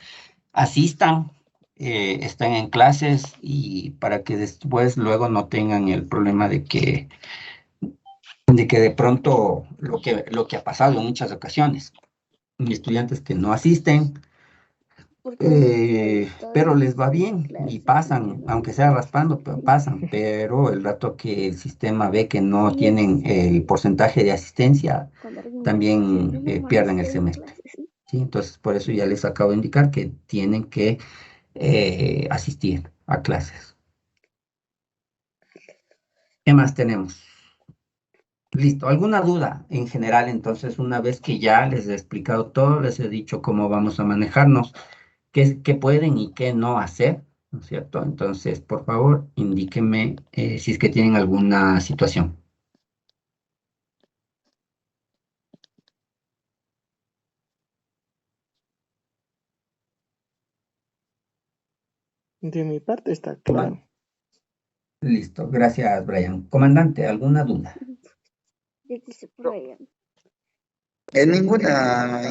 asistan, estén en clases y para que después luego no tengan el problema de que de pronto lo que ha pasado en muchas ocasiones, estudiantes que no asisten pero les va bien y pasan, aunque sea raspando, pero pasan, pero el rato que el sistema ve que no tienen el porcentaje de asistencia, también pierden el semestre. ¿Sí? Entonces, por eso ya les acabo de indicar que tienen que asistir a clases. ¿Qué más tenemos? Listo. ¿Alguna duda en general? Entonces, una vez que ya les he explicado todo, les he dicho cómo vamos a manejarnos, qué pueden y qué no hacer, ¿no es cierto? Entonces, por favor, indíquenme si es que tienen alguna situación. De mi parte está claro. Listo. Gracias, Brian. Comandante, ¿alguna duda? Ninguna,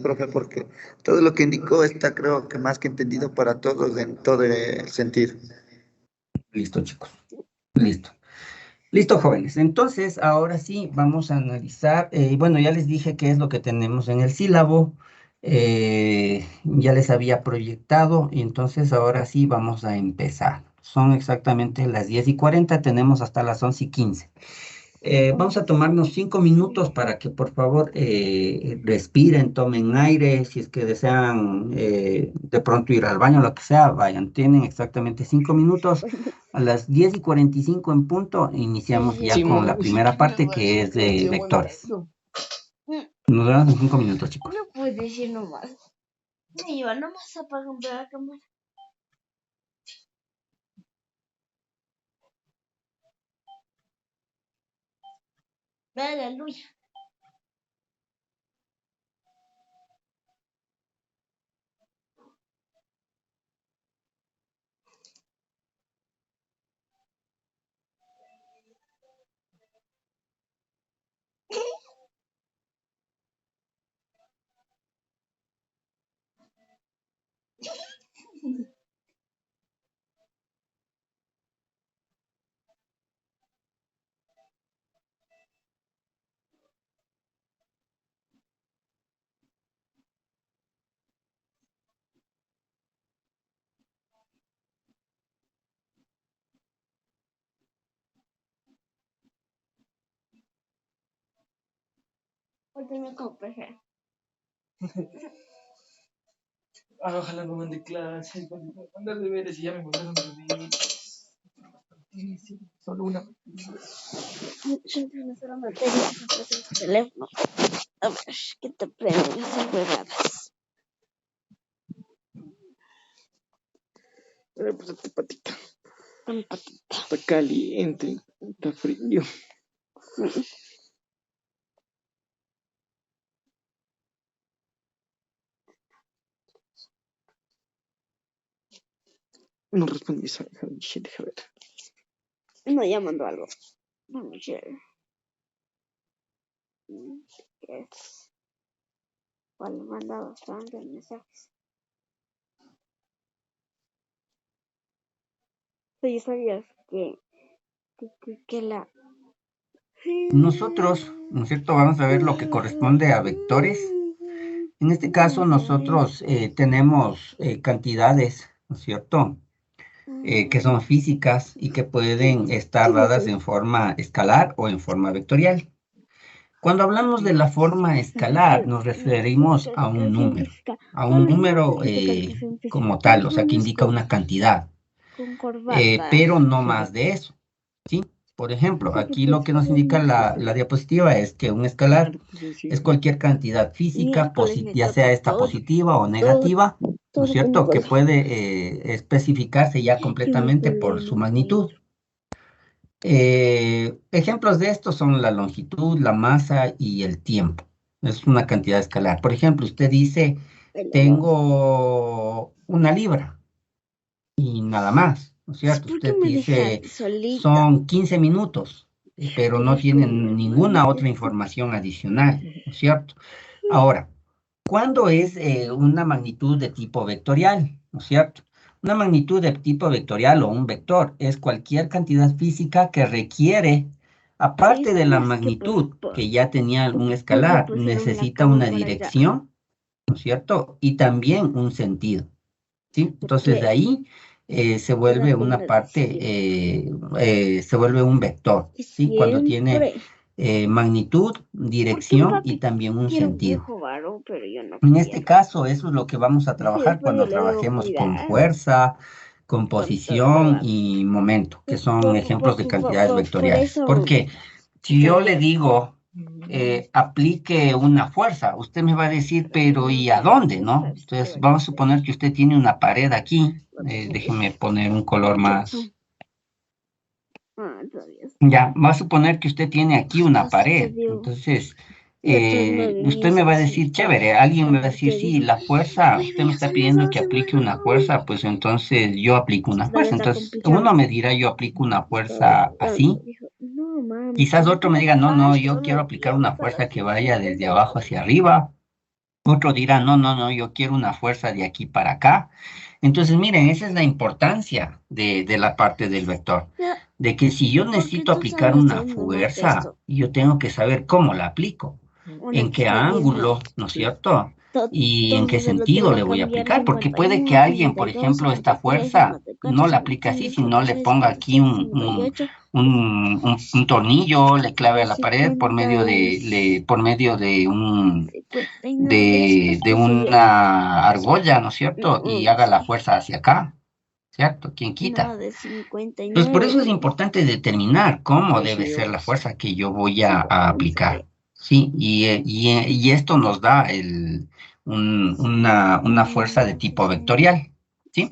profe, porque todo lo que indicó está, creo que más que entendido para todos en todo el sentido. Listo, chicos. Listo. Listo, jóvenes. Entonces, ahora sí, vamos a analizar. Bueno, ya les dije qué es lo que tenemos en el sílabo. Ya les había proyectado. Y entonces, ahora sí, vamos a empezar. Son exactamente las 10:40. Tenemos hasta las 11:15. Vamos a tomarnos 5 minutos para que por favor respiren, tomen aire, si es que desean de pronto ir al baño, lo que sea, vayan, tienen exactamente 5 minutos. A las 10:45 en punto iniciamos ya con la primera parte que es de vectores. Nos vemos en 5 minutos, chicos. No puedes decir nomás. Iba nomás apagan la cámara. Aleluya. Porque me compré. Ojalá no mande clase, mandar deberes y ya me mandaron deberes. Solo una. Siempre me solo materia, el teléfono. A ver, ¿qué te prenden esas huevadas? Pues esta patita. Está caliente, está frío. No respondí esa, deja ver. No, ya mandó algo. Vamos a ver. ¿Qué es? ¿Cuál me manda bastantes mensajes? Sí, sabías que la... Nosotros, ¿no es cierto? Vamos a ver lo que corresponde a vectores. En este caso, nosotros tenemos cantidades, ¿no es cierto? Que son físicas y que pueden estar dadas en forma escalar o en forma vectorial. Cuando hablamos de la forma escalar, nos referimos a un número como tal, o sea, que indica una cantidad, pero no más de eso, ¿sí? Por ejemplo, aquí lo que nos indica la diapositiva es que un escalar es cualquier cantidad física, ya sea esta positiva o negativa, ¿no es cierto? Que puede especificarse ya completamente por su magnitud. Ejemplos de esto son la longitud, la masa y el tiempo. Es una cantidad escalar. Por ejemplo, usted dice, tengo 1 libra y nada más, ¿no es cierto? Usted dice, son 15 minutos, pero no tiene ninguna otra información adicional, ¿no es cierto? Ahora, ¿cuándo es una magnitud de tipo vectorial? ¿No es cierto? Una magnitud de tipo vectorial o un vector es cualquier cantidad física que requiere, aparte de la magnitud que ya tenía un escalar, necesita una dirección, ¿no es cierto? Y también un sentido. ¿sí? Entonces de ahí se vuelve una parte, se vuelve un vector, ¿sí? Cuando tiene magnitud, dirección y también un sentido. En este caso, eso es lo que vamos a trabajar cuando trabajemos con fuerza, con posición y momento, que son ejemplos de cantidades vectoriales. Porque si yo le digo, aplique una fuerza, usted me va a decir, pero ¿y a dónde, no? Entonces, vamos a suponer que usted tiene una pared aquí. Déjeme poner un color más. Ya, va a suponer que usted tiene aquí una pared. Entonces, usted me va a decir, chévere, alguien me va a decir, sí, la fuerza, usted me está pidiendo que aplique una fuerza, pues entonces yo aplico una fuerza. Entonces, uno me dirá, yo aplico una fuerza así. Quizás otro me diga, no, no, yo quiero aplicar una fuerza que vaya desde abajo hacia arriba. Otro dirá, no, no, no, yo quiero una fuerza de aquí para acá. Entonces, miren, esa es la importancia de la parte del vector. De que si yo necesito aplicar una fuerza, yo tengo que saber cómo la aplico, en qué ángulo, ¿no es cierto? Y en qué sentido le voy a aplicar, porque puede que alguien, por ejemplo, esta fuerza no la aplique así, sino le ponga aquí un tornillo, le clave a la pared por medio de una argolla, ¿no es cierto? Y haga la fuerza hacia acá, ¿cierto? ¿Quién quita? Entonces, por eso es importante determinar cómo debe ser la fuerza que yo voy a aplicar, ¿sí? Y esto nos da una fuerza de tipo vectorial, ¿sí?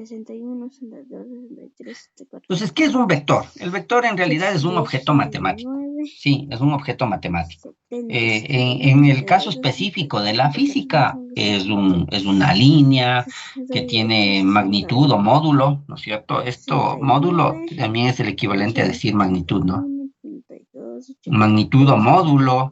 Entonces, ¿qué es un vector? El vector en realidad es un objeto matemático. Sí, es un objeto matemático. En el caso específico de la física, es una línea que tiene magnitud o módulo, ¿no es cierto? Esto, módulo, también es el equivalente a decir magnitud, ¿no? Magnitud o módulo,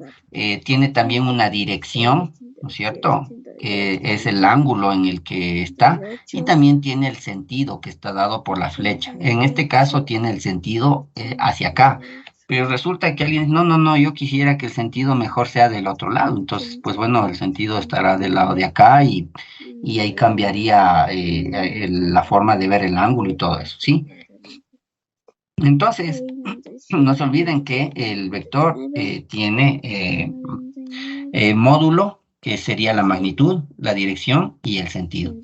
tiene también una dirección, ¿no es cierto? Es el ángulo en el que está, y también tiene el sentido que está dado por la flecha. En este caso tiene el sentido hacia acá, pero resulta que alguien, no, no, no, yo quisiera que el sentido mejor sea del otro lado. Entonces, pues bueno, el sentido estará del lado de acá y ahí cambiaría la forma de ver el ángulo y todo eso, ¿sí? Entonces, no se olviden que el vector tiene módulo, que sería la magnitud, la dirección y el sentido.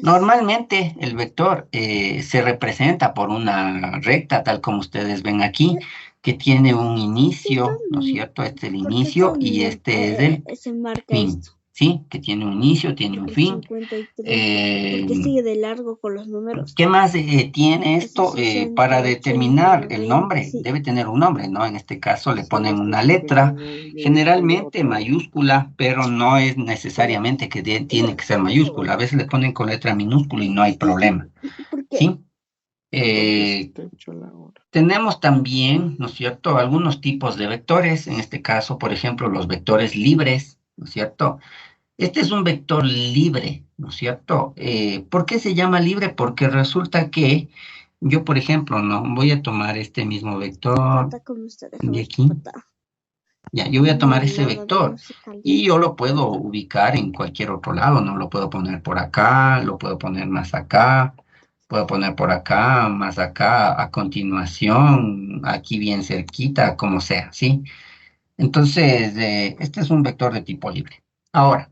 Normalmente el vector se representa por una recta, tal como ustedes ven aquí, que tiene un inicio, ¿no es cierto? Este es el inicio y este es el fin, ¿sí? Que tiene un inicio, tiene un fin. ¿Por qué sigue de largo con los números? ¿Qué más tiene esto? Para determinar el nombre, debe tener un nombre, ¿no? En este caso le ponen una letra, generalmente mayúscula, pero no es necesariamente que tiene que ser mayúscula. A veces le ponen con letra minúscula y no hay problema, ¿sí? Tenemos también, ¿no es cierto?, algunos tipos de vectores. En este caso, por ejemplo, los vectores libres, ¿no es cierto? Este es un vector libre, ¿no es cierto? ¿Por qué se llama libre? Porque resulta que yo, por ejemplo, no voy a tomar este mismo vector de aquí. Ya, yo voy a tomar ese vector y yo lo puedo ubicar en cualquier otro lado, ¿no? Lo puedo poner por acá, lo puedo poner más acá, puedo poner por acá, más acá, a continuación, aquí bien cerquita, como sea, ¿sí? Entonces, este es un vector de tipo libre. Ahora,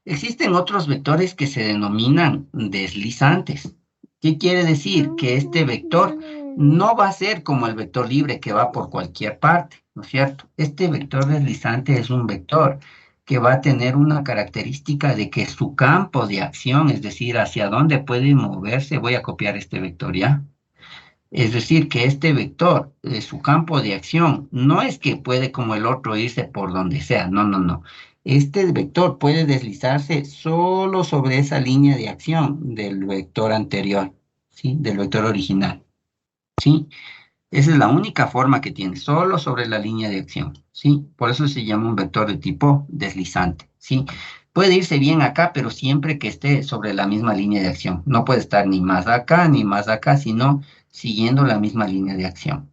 existen otros vectores que se denominan deslizantes. ¿Qué quiere decir? Que este vector no va a ser como el vector libre que va por cualquier parte, ¿no es cierto? Este vector deslizante es un vector que va a tener una característica de que su campo de acción, es decir, hacia dónde puede moverse, voy a copiar este vector ya. Es decir, que este vector, su campo de acción, no es que puede como el otro irse por donde sea, no, no, no. Este vector puede deslizarse solo sobre esa línea de acción del vector anterior, ¿sí? Del vector original, ¿sí? Esa es la única forma que tiene, solo sobre la línea de acción, ¿sí? Por eso se llama un vector de tipo deslizante, ¿sí? Puede irse bien acá, pero siempre que esté sobre la misma línea de acción. No puede estar ni más acá, ni más acá, sino siguiendo la misma línea de acción.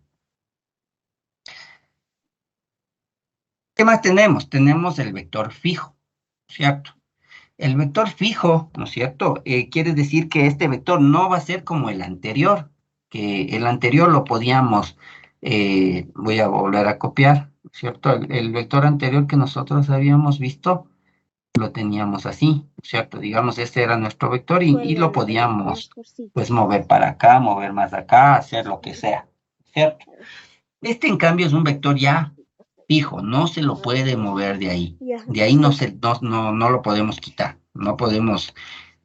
¿Qué más tenemos? Tenemos el vector fijo, ¿cierto? El vector fijo, ¿no es cierto? Quiere decir que este vector no va a ser como el anterior, que el anterior lo podíamos, voy a volver a copiar, ¿no es cierto? El vector anterior que nosotros habíamos visto, lo teníamos así, ¿cierto? Digamos, este era nuestro vector y lo podíamos, pues, mover para acá, mover más acá, hacer lo que sea, ¿cierto? Este, en cambio, es un vector ya fijo, no se lo puede mover de ahí. De ahí no lo podemos quitar, no podemos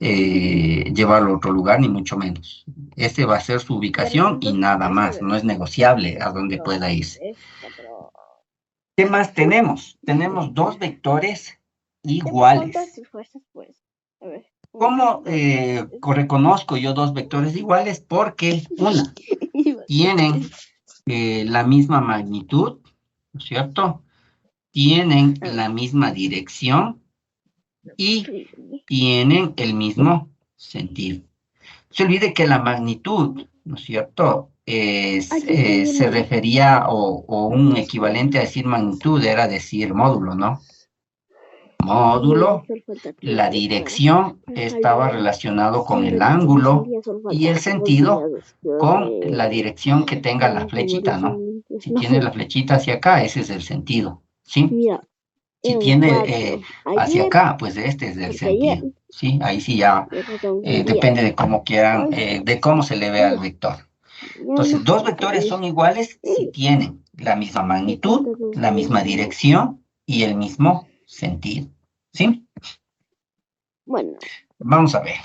llevarlo a otro lugar, ni mucho menos. Este va a ser su ubicación y nada más, no es negociable a donde pueda irse. ¿Qué más tenemos? Tenemos dos vectores iguales. ¿Cómo reconozco yo dos vectores iguales? Porque, una, tienen la misma magnitud, ¿no es cierto? Tienen la misma dirección y tienen el mismo sentido. No se olvide que la magnitud, ¿no es cierto? Se refería, o un equivalente a decir magnitud era decir módulo, ¿no? Módulo, la dirección estaba relacionado con el ángulo y el sentido con la dirección que tenga la flechita, ¿no? Si tiene la flechita hacia acá, ese es el sentido, ¿sí? Si tiene hacia acá, pues este es el sentido, ¿sí? Ahí sí ya depende de cómo quieran, de cómo se le vea el vector. Entonces, dos vectores son iguales si tienen la misma magnitud, la misma dirección y el mismo sentido, ¿sí? Bueno, Vamos a ver.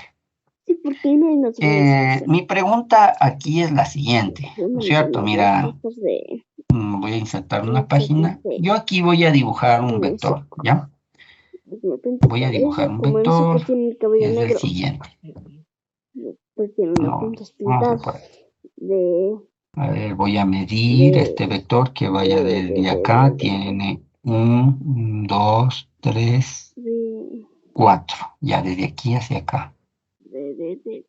sí, porque no hay nociones. Mi pregunta aquí es la siguiente, ¿no es cierto? Mira, voy a insertar una página. Yo aquí voy a dibujar un vector, ¿ya? Voy a dibujar un vector, es el siguiente. No, vamos a por aquí. A ver, voy a medir este vector que vaya desde acá. Tiene 1, 2, 3, 4. Ya desde aquí hacia acá.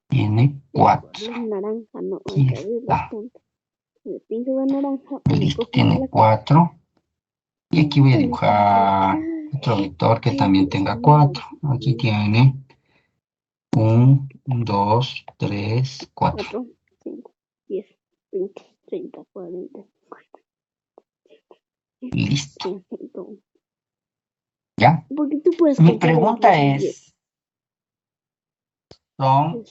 Tiene 4. Aquí está. Listo, tiene 4. Y aquí voy a dibujar otro vector que también tenga 4. Aquí tiene 1, 2, 3, 4. 5, 10, 20, 30, 40. Listo. ¿Ya? Mi pregunta es, ¿son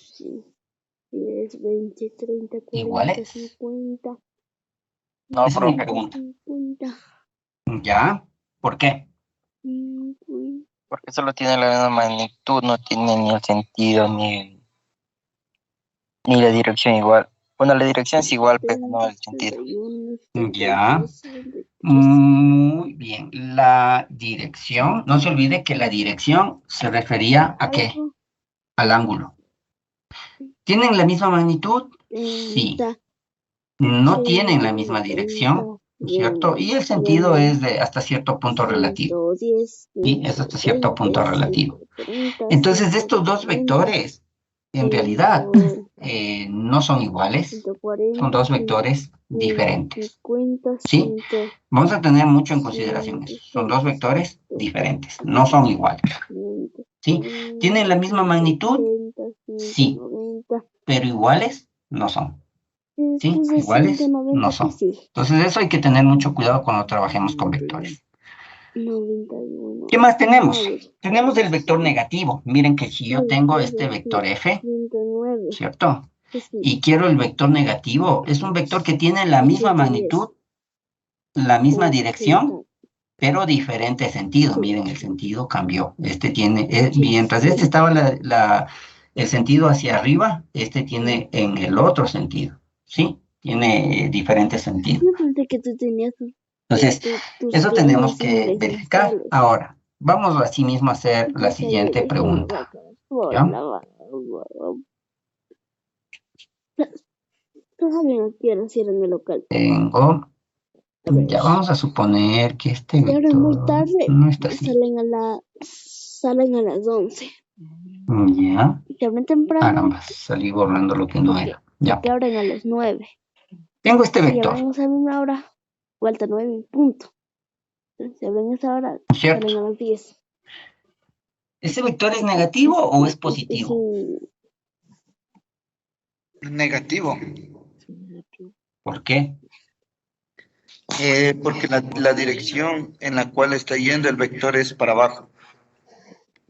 10, 20, 30, 40, iguales? 50. No, Esa es mi pregunta. 50. ¿Ya? ¿Por qué? Porque solo tiene la misma magnitud, no tiene ni el sentido ni la dirección igual. Bueno, la dirección es igual, pero no el sentido. Ya. Muy bien. La dirección, no se olvide que la dirección se refería a qué? Al ángulo. ¿Tienen la misma magnitud? Sí. No tienen la misma dirección, ¿cierto? Y el sentido es de hasta cierto punto relativo. Sí, es hasta cierto punto relativo. Entonces, estos dos vectores, en realidad, no son iguales. Son dos vectores diferentes. ¿Sí? Vamos a tener mucho en consideración eso. Son dos vectores diferentes. No son iguales. ¿Sí? ¿Tienen la misma magnitud? Sí. Pero iguales no son. ¿Sí? Iguales no son. Entonces, eso hay que tener mucho cuidado cuando trabajemos con vectores. ¿Qué más tenemos? Tenemos el vector negativo. Miren que si yo tengo este vector f, ¿cierto? Y quiero el vector negativo, es un vector que tiene la misma magnitud, la misma dirección, pero diferente sentido. Miren, el sentido cambió. Este tiene, mientras este estaba el sentido hacia arriba, este tiene en el otro sentido, ¿sí? Tiene diferente sentido. Entonces, eso tenemos que verificar. Ahora, vamos así mismo a hacer la siguiente pregunta. ¿Ya? Todavía no quiero cierrar el local. Tengo, ya vamos a suponer que este Y ahora muy vector tarde no está así. salen a las 11. Ya. Y que abren temprano. Caramba, salí borrando lo que no era. Ya. Que abren a las 9. Tengo este Y vector. abren a una hora, vuelta 9 en punto. Entonces, si abren a esa hora, ¿Cierto? salen a las 10. ¿Ese vector es negativo o es positivo? Negativo. ¿Por qué? Porque la dirección en la cual está yendo el vector es para abajo.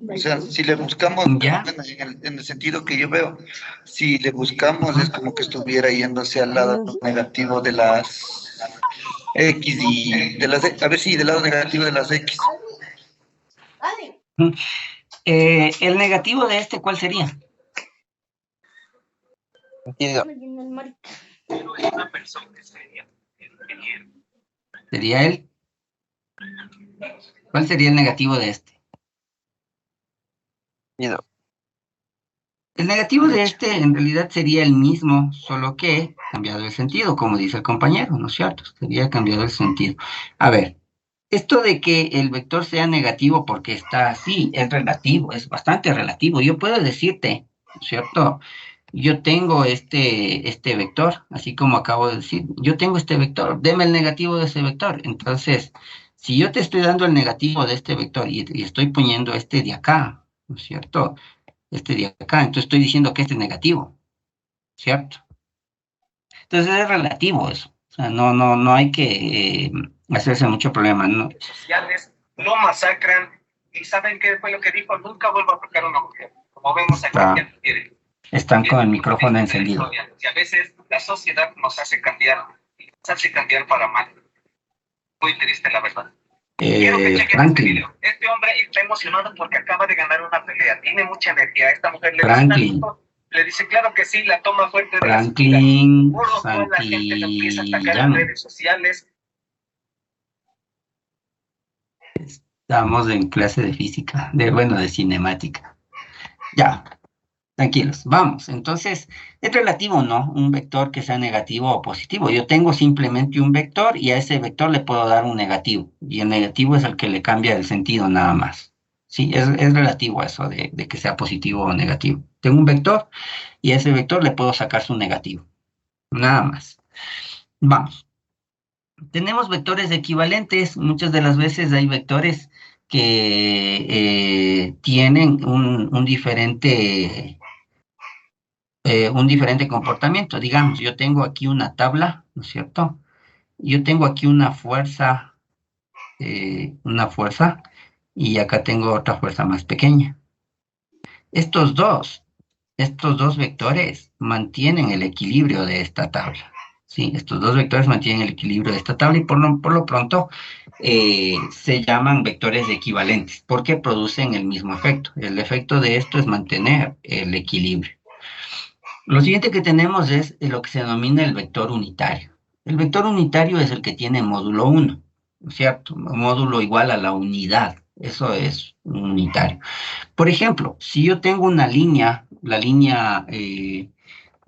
O sea, si le buscamos, ¿Ya? bueno, en el sentido que yo veo, si le buscamos es como que estuviera yéndose al lado negativo de las X y de las, a ver si del lado negativo de las X. ¿El negativo de este cuál sería? Sentido. ¿Sería él? ¿Cuál sería el negativo de este? Sentido. El negativo de este en realidad sería el mismo, solo que cambiado el sentido, como dice el compañero, ¿no es cierto? Sería cambiado el sentido. A ver, esto de que el vector sea negativo porque está así es relativo, es bastante relativo. Yo puedo decirte, ¿no es cierto? Yo tengo este vector, así como acabo de decir, yo tengo este vector, deme el negativo de ese vector. Entonces, si yo te estoy dando el negativo de este vector y estoy poniendo este de acá, ¿no es cierto? Este de acá, entonces estoy diciendo que este es negativo, ¿cierto? Entonces es relativo eso. O sea, no hay que hacerse mucho problema, ¿no? Sociales lo masacran y ¿saben qué fue lo que dijo? Nunca vuelvo a tocar a una mujer. Como vemos aquí, ya no quiere. Están con el micrófono encendido. Y a veces la sociedad nos hace cambiar para mal. Muy triste, la verdad. Quiero que chequen este video. Este hombre está emocionado porque acaba de ganar una pelea. Tiene mucha energía. Esta mujer le dice, claro que sí, la toma fuerte de la espalda. Por lo cual la gente lo empieza a atacar en redes sociales. Estamos en clase de física, de cinemática. Ya, tranquilos, vamos. Entonces, es relativo, ¿no? Un vector que sea negativo o positivo. Yo tengo simplemente un vector y a ese vector le puedo dar un negativo. Y el negativo es el que le cambia el sentido nada más. Sí, es relativo a eso de que sea positivo o negativo. Tengo un vector y a ese vector le puedo sacar su negativo. Nada más. Vamos. Tenemos vectores equivalentes. Muchas de las veces hay vectores que tienen un diferente comportamiento. Digamos, yo tengo aquí una tabla, ¿no es cierto? Yo tengo aquí una fuerza, y acá tengo otra fuerza más pequeña. Estos dos vectores mantienen el equilibrio de esta tabla. Sí, estos dos vectores mantienen el equilibrio de esta tabla y por lo pronto se llaman vectores equivalentes porque producen el mismo efecto. El efecto de esto es mantener el equilibrio. Lo siguiente que tenemos es lo que se denomina el vector unitario. El vector unitario es el que tiene módulo 1, ¿no es cierto? Módulo igual a la unidad. Eso es un unitario. Por ejemplo, si yo tengo una línea,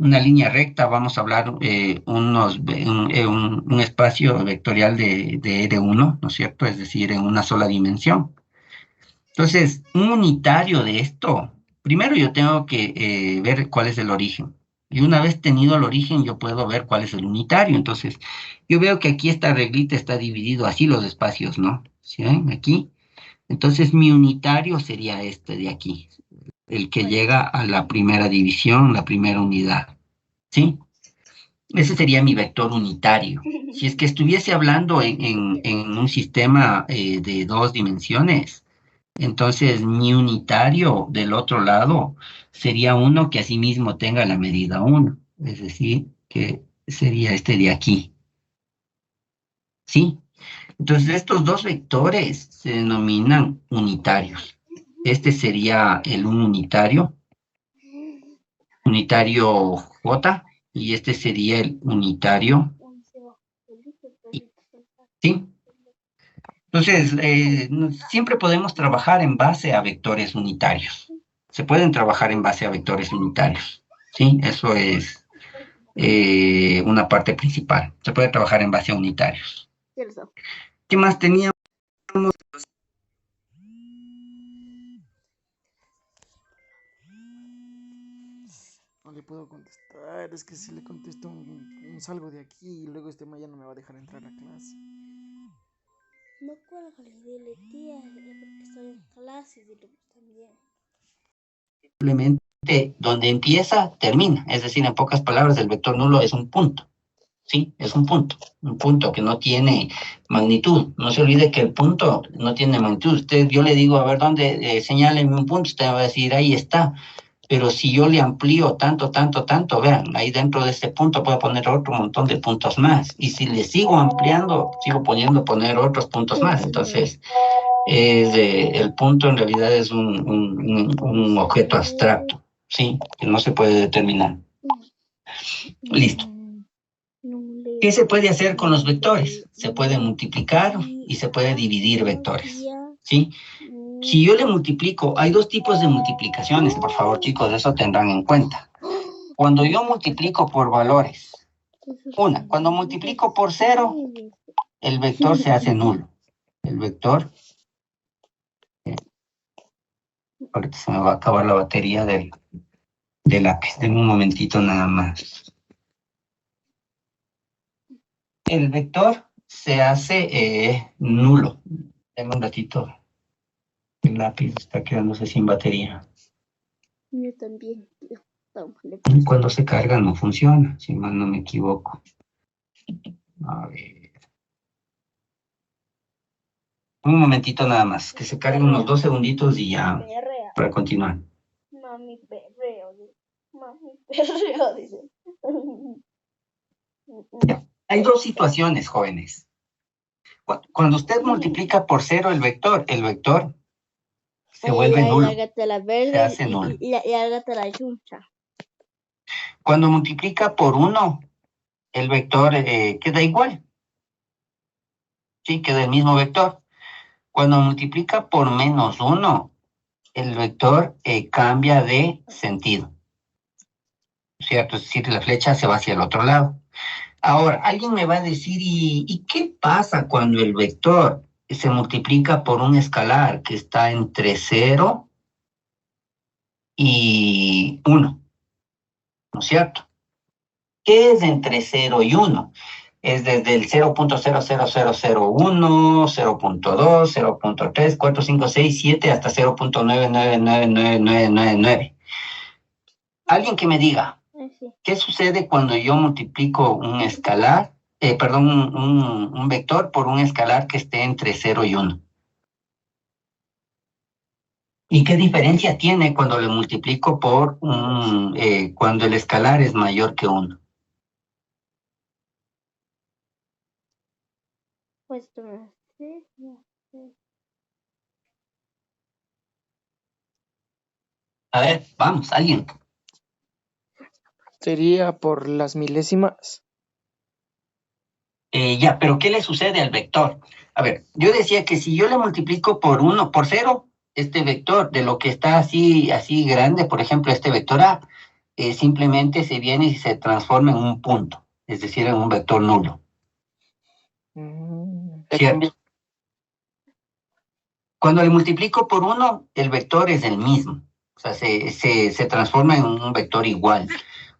una línea recta, vamos a hablar un espacio vectorial de R1, ¿no es cierto? Es decir, en una sola dimensión. Entonces, un unitario de esto, primero yo tengo que ver cuál es el origen. Y una vez tenido el origen, yo puedo ver cuál es el unitario. Entonces, yo veo que aquí esta reglita está dividido así los espacios, ¿no? ¿Sí ven? Aquí. Entonces, mi unitario sería este de aquí, el que llega a la primera división, la primera unidad. ¿Sí? Ese sería mi vector unitario. Si es que estuviese hablando en un sistema de dos dimensiones, entonces mi unitario del otro lado sería uno que asimismo tenga la medida 1, es decir, que sería este de aquí. ¿Sí? Entonces estos dos vectores se denominan unitarios. Este sería el unitario J, y este sería el unitario I. ¿Sí? Entonces, siempre podemos trabajar en base a vectores unitarios. Se pueden trabajar en base a vectores unitarios. ¿Sí? Eso es una parte principal. Se puede trabajar en base a unitarios. ¿Qué más teníamos? No le puedo contestar, es que si le contesto salgo de aquí y luego este ma ya no me va a dejar entrar a clase. No cuélgale, dile tía, porque son clases y también. Simplemente donde empieza, termina. Es decir, en pocas palabras, el vector nulo es un punto. Sí, es un punto que no tiene magnitud. No se olvide que el punto no tiene magnitud. Yo le digo, a ver, ¿dónde? Señáleme un punto, usted va a decir, ahí está. Pero si yo le amplío tanto, vean, ahí dentro de este punto puedo poner otro montón de puntos más. Y si le sigo ampliando, sigo poner otros puntos más. Entonces, el punto en realidad es un objeto abstracto, ¿sí? Que no se puede determinar. Listo. ¿Qué se puede hacer con los vectores? Se puede multiplicar y se puede dividir vectores, ¿sí? Si yo le multiplico, hay dos tipos de multiplicaciones, por favor, chicos, eso tendrán en cuenta. Cuando yo multiplico por valores, cuando multiplico por 0, el vector se hace nulo. El vector, ahorita se me va a acabar la batería del lápiz, en un momentito nada más. El vector se hace nulo. Denme un ratito. El lápiz está quedándose sin batería. Yo también. Cuando se carga no funciona, si mal no me equivoco. A ver. Un momentito nada más, que se cargue unos 2 segunditos y ya para continuar. Mami perreo, dice. Ya. Hay dos situaciones, jóvenes. Cuando usted multiplica por 0 el vector se vuelve nulo. Se hace nulo. Y hágate la chuncha. Cuando multiplica por 1, el vector queda igual. Sí, queda el mismo vector. Cuando multiplica por menos 1, el vector cambia de sentido. ¿Cierto? Es decir, la flecha se va hacia el otro lado. Ahora, alguien me va a decir, ¿y qué pasa cuando el vector se multiplica por un escalar que está entre 0 y 1? ¿No es cierto? ¿Qué es entre 0 y 1? Es desde el 0.00001, 0.2, 0.3, 4, 5, 6, 7 hasta 0.9999999. Alguien que me diga, ¿qué sucede cuando yo multiplico un escalar, un vector por un escalar que esté entre 0 y 1? ¿Y qué diferencia tiene cuando le multiplico por cuando el escalar es mayor que 1? Pues no sé. A ver, vamos, alguien. Sería por las milésimas. Ya, pero ¿qué le sucede al vector? A ver, yo decía que si yo le multiplico por 1, por 0, este vector de lo que está así grande, por ejemplo, este vector A, simplemente se viene y se transforma en un punto, es decir, en un vector nulo. ¿Cierto? Cuando le multiplico por 1, el vector es el mismo, o sea, se transforma en un vector igual.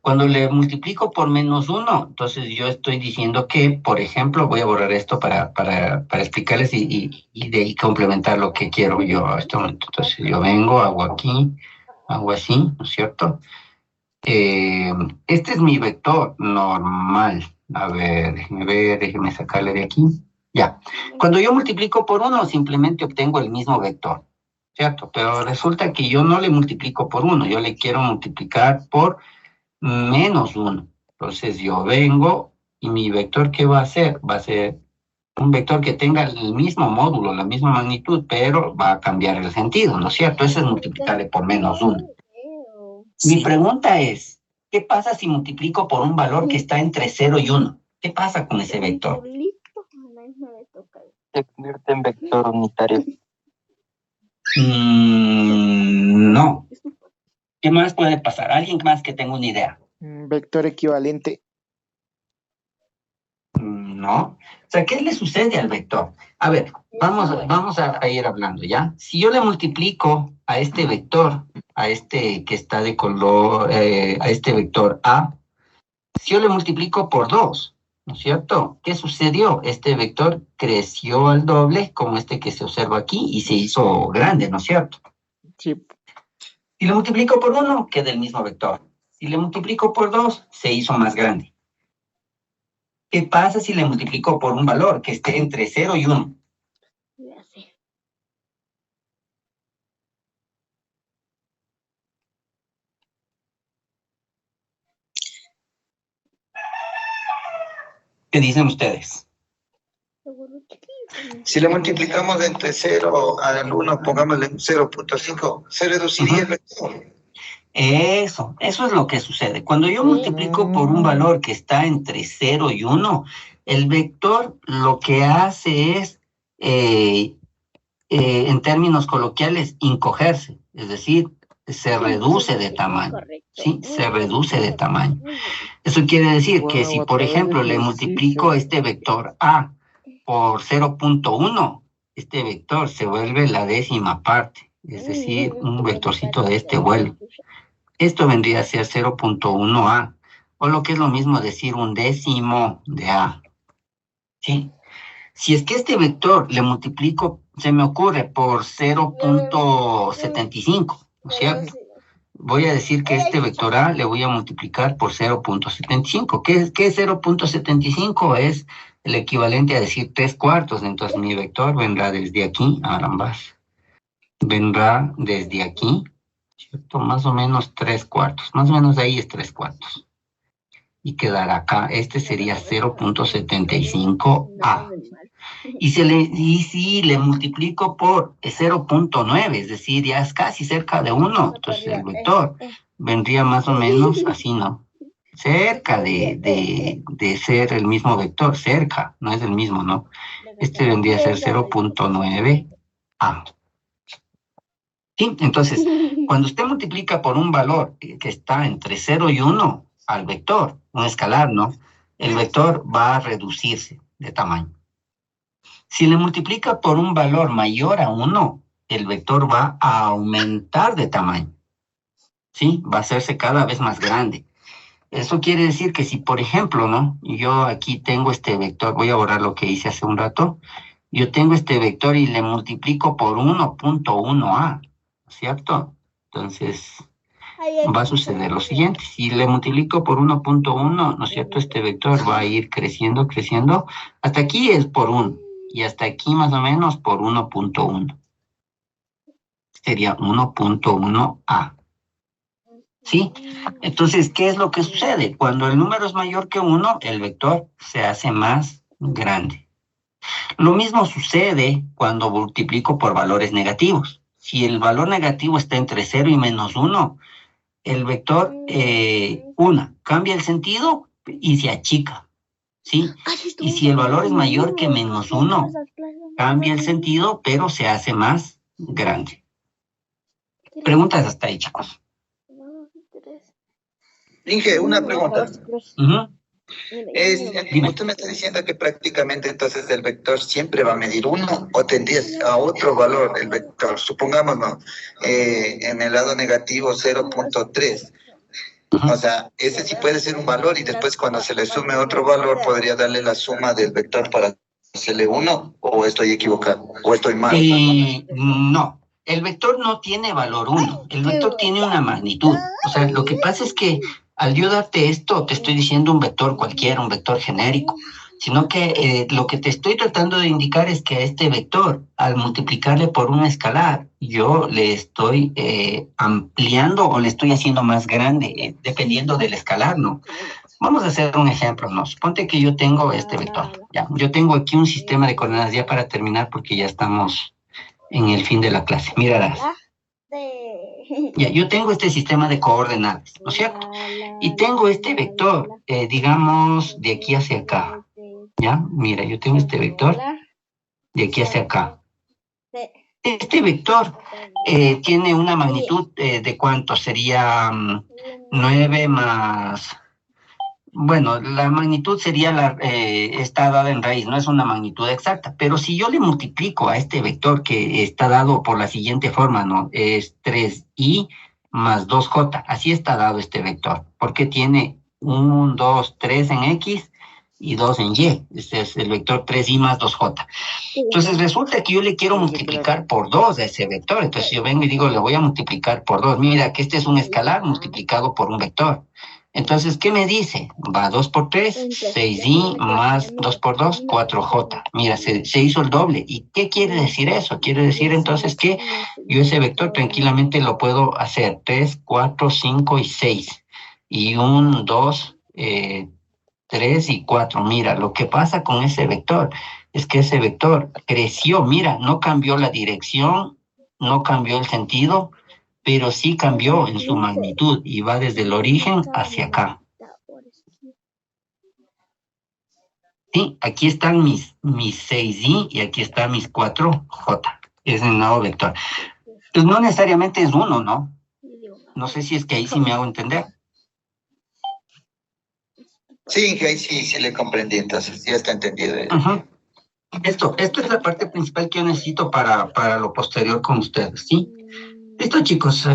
Cuando le multiplico por menos 1, entonces yo estoy diciendo que, por ejemplo, voy a borrar esto para explicarles y complementar lo que quiero yo a este momento. Entonces yo vengo, hago aquí, hago así, ¿no es cierto? Este es mi vector normal. A ver, déjeme sacarle de aquí. Ya. Cuando yo multiplico por 1, simplemente obtengo el mismo vector, ¿cierto? Pero resulta que yo no le multiplico por 1, yo le quiero multiplicar por menos 1. Entonces yo vengo y mi vector, ¿qué va a ser? Va a ser un vector que tenga el mismo módulo, la misma magnitud, pero va a cambiar el sentido, ¿no es cierto? Eso es multiplicarle por menos 1. Mi pregunta es, ¿qué pasa si multiplico por un valor que está entre 0 y 1? ¿Qué pasa con ese vector? Se convierte en vector unitario. No. ¿Qué más puede pasar? ¿Alguien más que tenga una idea? Vector equivalente. No. O sea, ¿qué le sucede al vector? A ver, vamos a ir hablando, ¿ya? Si yo le multiplico a este vector, a este que está de color, a este vector A, si yo le multiplico por 2, ¿no es cierto? ¿Qué sucedió? Este vector creció al doble, como este que se observa aquí, y se hizo grande, ¿no es cierto? Sí. Si le multiplico por 1, queda el mismo vector. Si le multiplico por 2, se hizo más grande. ¿Qué pasa si le multiplico por un valor que esté entre 0 y 1? ¿Qué dicen ustedes? Si le multiplicamos entre 0 al 1, pongámosle 0.5, se reduciría el vector. Eso es lo que sucede. Cuando yo multiplico por un valor que está entre 0 y 1, el vector lo que hace es, en términos coloquiales, encogerse, es decir, se reduce de tamaño, ¿sí? Se reduce de tamaño. Eso quiere decir que si, por ejemplo, le multiplico este vector A por 0.1, este vector se vuelve la décima parte, es decir, un vectorcito de este vuelo. Esto vendría a ser 0.1A, o lo que es lo mismo decir un décimo de A. ¿Sí? Si es que este vector le multiplico, se me ocurre, por 0.75, ¿no es cierto? Voy a decir que este vector A le voy a multiplicar por 0.75. ¿Qué es 0.75? Es el equivalente a decir 3/4. Entonces mi vector vendrá desde aquí a ambas. Vendrá desde aquí, ¿cierto? Más o menos 3/4. Más o menos ahí es 3/4. Y quedará acá. Este sería 0.75A. Y si le multiplico por 0.9, es decir, ya es casi cerca de 1, entonces el vector vendría más o menos así, ¿no? Cerca de ser el mismo vector, cerca, no es el mismo, ¿no? Este vendría a ser 0.9A. ¿Sí? Entonces, cuando usted multiplica por un valor que está entre 0 y 1 al vector, un escalar, ¿no? El vector va a reducirse de tamaño. Si le multiplica por un valor mayor a 1, el vector va a aumentar de tamaño. ¿Sí? Va a hacerse cada vez más grande. Eso quiere decir que si, por ejemplo, ¿no? Yo aquí tengo este vector, voy a borrar lo que hice hace un rato. Yo tengo este vector y le multiplico por 1.1A, ¿cierto? Entonces, va a suceder lo siguiente. Si le multiplico por 1.1, ¿no es cierto? Este vector va a ir creciendo, creciendo. Hasta aquí es por 1. Y hasta aquí más o menos por 1.1. Sería 1.1A. ¿Sí? Entonces, ¿qué es lo que sucede? Cuando el número es mayor que 1, el vector se hace más grande. Lo mismo sucede cuando multiplico por valores negativos. Si el valor negativo está entre 0 y menos 1, el vector, cambia el sentido y se achica. ¿Sí? Y si el valor es mayor que menos 1, cambia el sentido, pero se hace más grande. Preguntas hasta ahí, chicos. Inge, una pregunta. Uh-huh. ¿Usted me está diciendo que prácticamente entonces el vector siempre va a medir 1 o tendrías a otro valor el vector? Supongamos, ¿no? En el lado negativo 0.3. O sea, ese sí puede ser un valor y después cuando se le sume otro valor podría darle la suma del vector para hacerle 1, o estoy equivocado, o estoy mal. No, el vector no tiene valor 1, el vector tiene una magnitud. O sea, lo que pasa es que al yo darte esto, te estoy diciendo un vector cualquiera, un vector genérico, sino que lo que te estoy tratando de indicar es que a este vector, al multiplicarle por un escalar, yo le estoy ampliando o le estoy haciendo más grande, dependiendo del escalar, ¿no? Vamos a hacer un ejemplo, ¿no? Suponte que yo tengo este vector, ¿ya? Yo tengo aquí un sistema de coordenadas, ya para terminar, porque ya estamos en el fin de la clase. Mirarás. Ya, yo tengo este sistema de coordenadas, ¿no es cierto? Y tengo este vector, digamos, de aquí hacia acá. ¿Ya? Mira, yo tengo este vector de aquí hacia acá. Este vector tiene una magnitud de ¿cuánto? Sería 9 más... Bueno, la magnitud sería está dada en raíz, no es una magnitud exacta, pero si yo le multiplico a este vector que está dado por la siguiente forma, ¿no? Es 3i más 2j, así está dado este vector, porque tiene 1, 2, 3 en x y 2 en Y. Este es el vector 3i más 2j. Entonces resulta que yo le quiero multiplicar por 2 a ese vector. Entonces yo vengo y digo, le voy a multiplicar por 2. Mira, que este es un escalar multiplicado por un vector. Entonces, ¿qué me dice? Va 2 por 3, 6i más 2 por 2, 4j. Mira, se hizo el doble. ¿Y qué quiere decir eso? Quiere decir entonces que yo ese vector tranquilamente lo puedo hacer 3, 4, 5 y 6. Y 1, 2, 3 y 4. Mira, lo que pasa con ese vector es que ese vector creció. Mira, no cambió la dirección, no cambió el sentido, pero sí cambió en su magnitud y va desde el origen hacia acá. Sí, aquí están mis 6i y aquí están mis 4j. Es el nuevo vector. Pues no necesariamente es 1, ¿no? No sé si es que ahí sí me hago entender. Sí, ahí sí le comprendí, entonces ya está entendido. Esto es la parte principal que yo necesito para lo posterior con ustedes, ¿sí? Listo, chicos,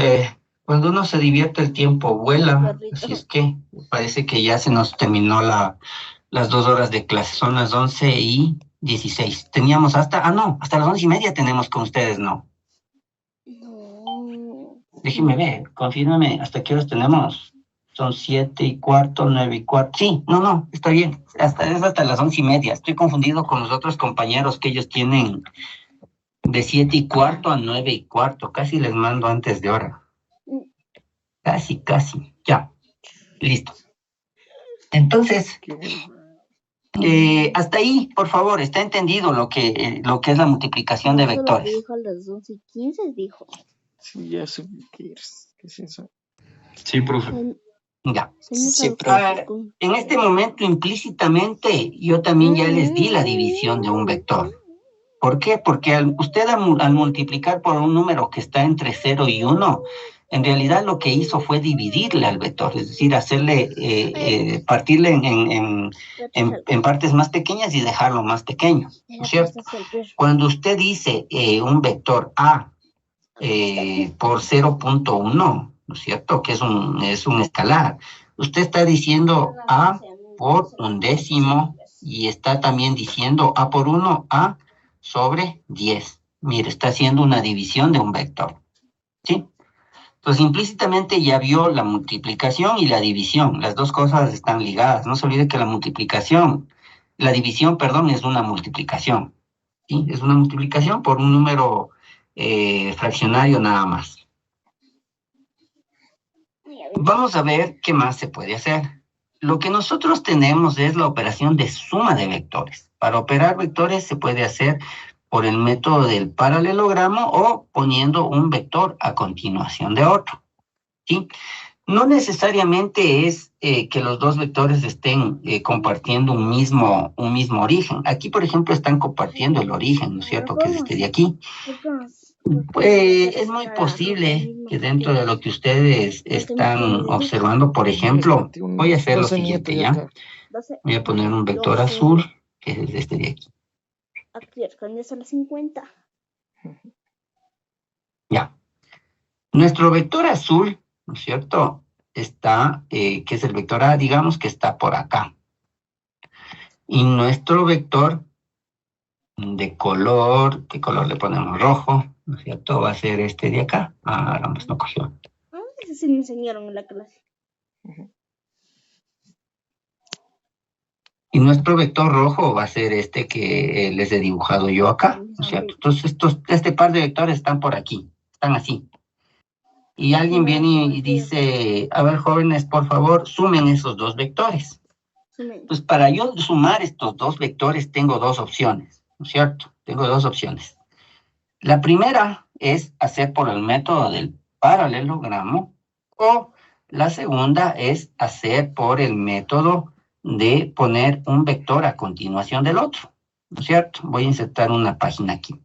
cuando uno se divierte el tiempo vuela, así es que parece que ya se nos terminó las 2 horas de clase, son las 11:16. Teníamos hasta las 11:30 tenemos con ustedes, ¿no? Déjenme ver, confírmeme, ¿hasta qué horas tenemos? Son 7:15, 9:15. Sí, no, está bien. Es hasta las 11:30. Estoy confundido con los otros compañeros que ellos tienen de 7:15 a 9:15. Casi les mando antes de hora. Casi. Ya. Listo. Entonces, hasta ahí, por favor, ¿está entendido lo que es la multiplicación de vectores? Dijo a las 11:15, dijo. Sí, ya sé qué es eso. Sí, profe. Ya. En este momento, implícitamente, yo también ya les di la división de un vector. ¿Por qué? Porque usted al multiplicar por un número que está entre 0 y 1, en realidad lo que hizo fue dividirle al vector, es decir, hacerle, partirle en partes más pequeñas y dejarlo más pequeño, ¿no es cierto? Cuando usted dice un vector A por 0.1, ¿no es cierto? Que es un escalar. Usted está diciendo A por 1/10 y está también diciendo A por 1, A sobre 10. Mire, está haciendo una división de un vector. ¿Sí? Entonces, implícitamente ya vio la multiplicación y la división. Las dos cosas están ligadas. No se olvide que la división, es una multiplicación. ¿Sí? Es una multiplicación por un número fraccionario nada más. Vamos a ver qué más se puede hacer. Lo que nosotros tenemos es la operación de suma de vectores. Para operar vectores se puede hacer por el método del paralelogramo o poniendo un vector a continuación de otro. ¿Sí? No necesariamente es que los dos vectores estén compartiendo un mismo origen. Aquí, por ejemplo, están compartiendo el origen, ¿no es cierto? Que es este de aquí. Pues es muy posible que dentro de lo que ustedes están observando, por ejemplo, voy a hacer lo siguiente, ¿ya? Voy a poner un vector azul, que es este de aquí. Aquí son las 50. Ya. Nuestro vector azul, ¿no es cierto? Está, que es el vector A, digamos que está por acá. Y nuestro vector de color, ¿qué color le ponemos? Rojo, ¿no es cierto? Va a ser este de acá. Vamos, no cogió. Eso sí me enseñaron en la clase. Y nuestro vector rojo va a ser este que les he dibujado yo acá, ¿no es cierto? Entonces, este par de vectores están por aquí, están así. Y alguien viene y dice, a ver, jóvenes, por favor, sumen esos dos vectores. Pues para yo sumar estos dos vectores tengo dos opciones, ¿no es cierto? Tengo dos opciones. La primera es hacer por el método del paralelogramo o la segunda es hacer por el método de poner un vector a continuación del otro, ¿no es cierto? Voy a insertar una página aquí.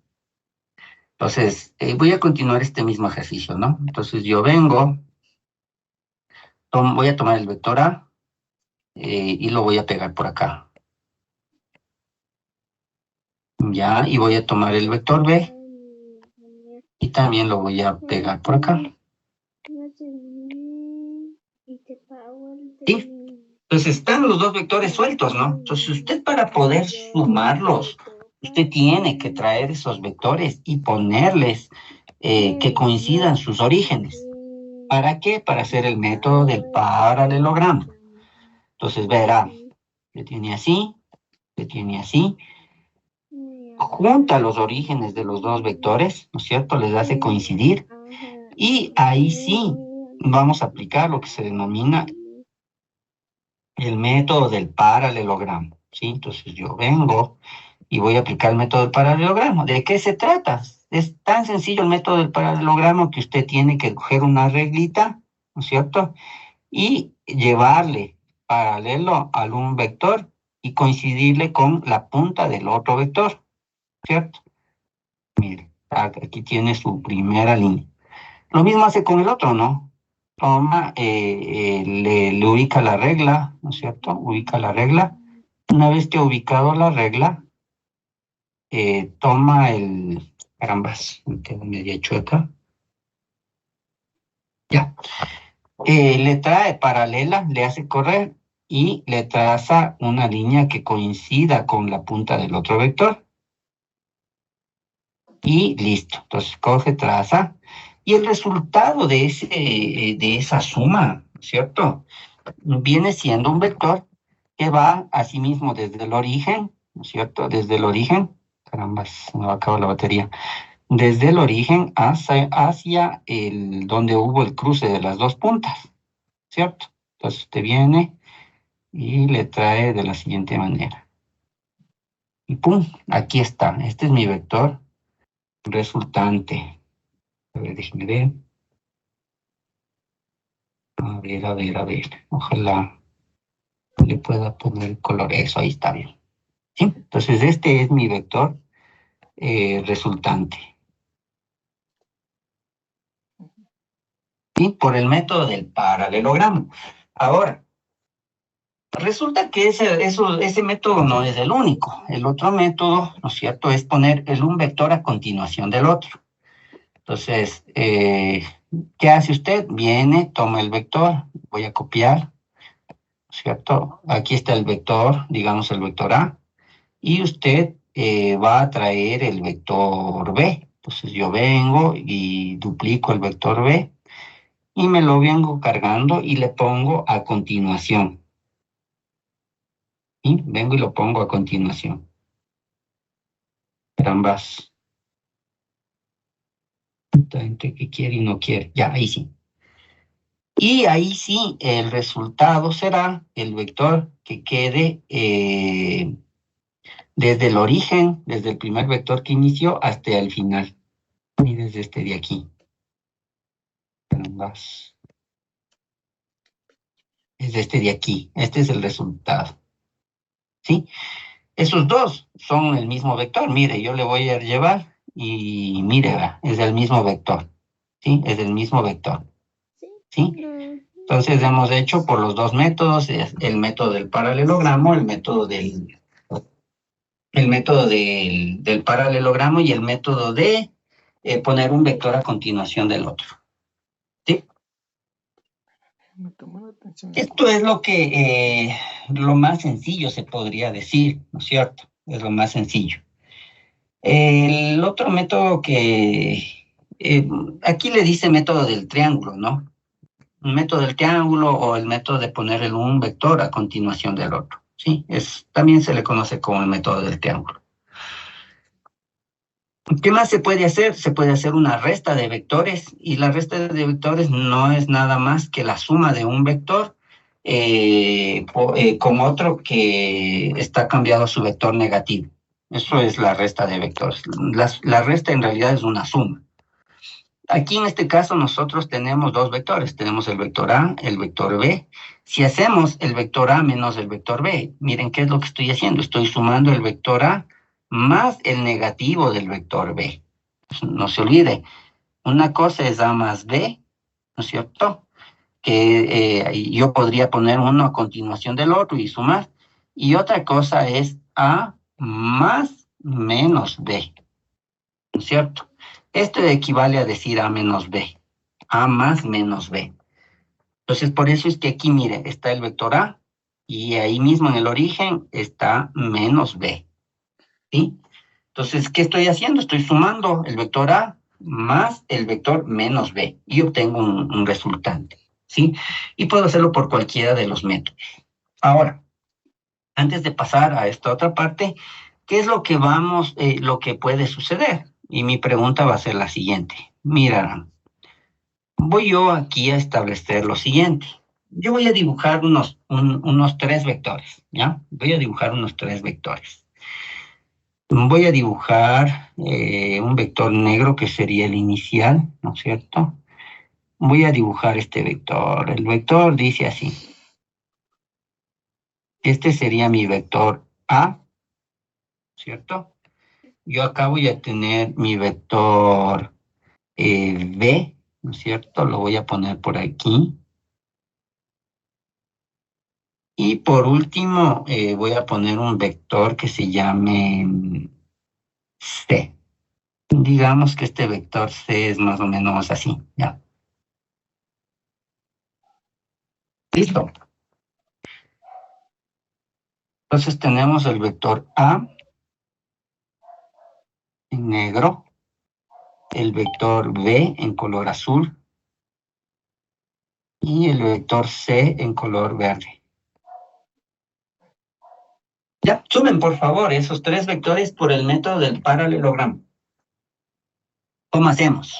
Entonces, voy a continuar este mismo ejercicio, ¿no? Entonces, yo vengo, voy a tomar el vector A y lo voy a pegar por acá. Ya, y voy a tomar el vector B y también lo voy a pegar por acá. ¿Sí? Entonces están los dos vectores sueltos, ¿no? Entonces usted para poder sumarlos, usted tiene que traer esos vectores y ponerles que coincidan sus orígenes. ¿Para qué? Para hacer el método del paralelogramo. Entonces verá, se tiene así, se tiene así. Junta los orígenes de los dos vectores, ¿no es cierto? Les hace coincidir. Y ahí sí vamos a aplicar lo que se denomina el método del paralelogramo, ¿sí? Entonces yo vengo y voy a aplicar el método del paralelogramo. ¿De qué se trata? Es tan sencillo el método del paralelogramo que usted tiene que coger una reglita, ¿no es cierto? Y llevarle paralelo a un vector y coincidirle con la punta del otro vector, ¿cierto? Mire, aquí tiene su primera línea. Lo mismo hace con el otro, ¿no? Toma, le ubica la regla, ¿no es cierto? Ubica la regla. Una vez que ha ubicado la regla, toma el... Carambas, me quedo media chueca. Ya. Le trae paralela, le hace correr y le traza una línea que coincida con la punta del otro vector. Y listo. Entonces coge, traza. Y el resultado de esa suma, ¿cierto? Viene siendo un vector que va a sí mismo desde el origen, ¿no es cierto? Desde el origen, caramba, se me va a acabar la batería. Desde el origen hacia donde hubo el cruce de las dos puntas, ¿cierto? Entonces usted viene y le trae de la siguiente manera. Y ¡pum! Aquí está. Este es mi vector resultante. A ver, déjenme ver. A ver. Ojalá le pueda poner el color. Eso, ahí está bien. ¿Sí? Entonces este es mi vector resultante. ¿Sí? Por el método del paralelogramo. Ahora, resulta que ese método no es el único. El otro método, ¿no es cierto?, es poner un vector a continuación del otro. Entonces, ¿qué hace usted? Viene, toma el vector, voy a copiar, ¿cierto? Aquí está el vector, digamos el vector A, y usted va a traer el vector B. Entonces yo vengo y duplico el vector B, y me lo vengo cargando y le pongo a continuación. ¿Sí? Vengo y lo pongo a continuación. Ambas. Mucha gente que quiere y no quiere. Ya, ahí sí. Y ahí sí, el resultado será el vector que quede desde el origen, desde el primer vector que inició hasta el final. Y desde este de aquí. Ambas. Desde este de aquí. Este es el resultado. ¿Sí? Esos dos son el mismo vector. Mire, yo le voy a llevar y mire, es el mismo vector. ¿Sí? Es el mismo vector. ¿Sí? Entonces hemos hecho por los dos métodos, el método del paralelogramo, el método del paralelogramo y el método de poner un vector a continuación del otro. ¿Sí? Esto es lo más sencillo se podría decir, ¿no es cierto? Es lo más sencillo. El otro método que aquí le dice método del triángulo, ¿no? Un método del triángulo o el método de poner un vector a continuación del otro, ¿sí? También se le conoce como el método del triángulo. ¿Qué más se puede hacer? Se puede hacer una resta de vectores, y la resta de vectores no es nada más que la suma de un vector con otro que está cambiado a su vector negativo. Eso es la resta de vectores. La resta en realidad es una suma. Aquí en este caso nosotros tenemos dos vectores. Tenemos el vector A, el vector B. Si hacemos el vector A menos el vector B, miren qué es lo que estoy haciendo. Estoy sumando el vector A más el negativo del vector B. No se olvide, una cosa es A más B, ¿no es cierto? Que yo podría poner uno a continuación del otro y sumar. Y otra cosa es A más menos B, ¿no es cierto? Esto equivale a decir A menos B, A más menos B. Entonces, por eso es que aquí, mire, está el vector A, y ahí mismo en el origen está menos b, ¿sí? Entonces, ¿qué estoy haciendo? Estoy sumando el vector a más el vector menos b y obtengo un resultante, ¿sí? Y puedo hacerlo por cualquiera de los métodos. Ahora, antes de pasar a esta otra parte, ¿qué es lo que lo que puede suceder? Y mi pregunta va a ser la siguiente. Mira, voy yo aquí a establecer lo siguiente. Yo voy a dibujar unos 3 vectores, ¿ya? Voy a dibujar unos 3 vectores. Voy a dibujar un vector negro que sería el inicial, ¿no es cierto? Voy a dibujar este vector. El vector dice así. Este sería mi vector A, ¿cierto? Yo acá voy a tener mi vector B, ¿no es cierto? Lo voy a poner por aquí. Y por último, voy a poner un vector que se llame C. Digamos que este vector C es más o menos así, ¿ya? ¿Listo? Entonces tenemos el vector A en negro, el vector B en color azul y el vector C en color verde. Ya, sumen por favor esos 3 vectores por el método del paralelogramo. ¿Cómo hacemos?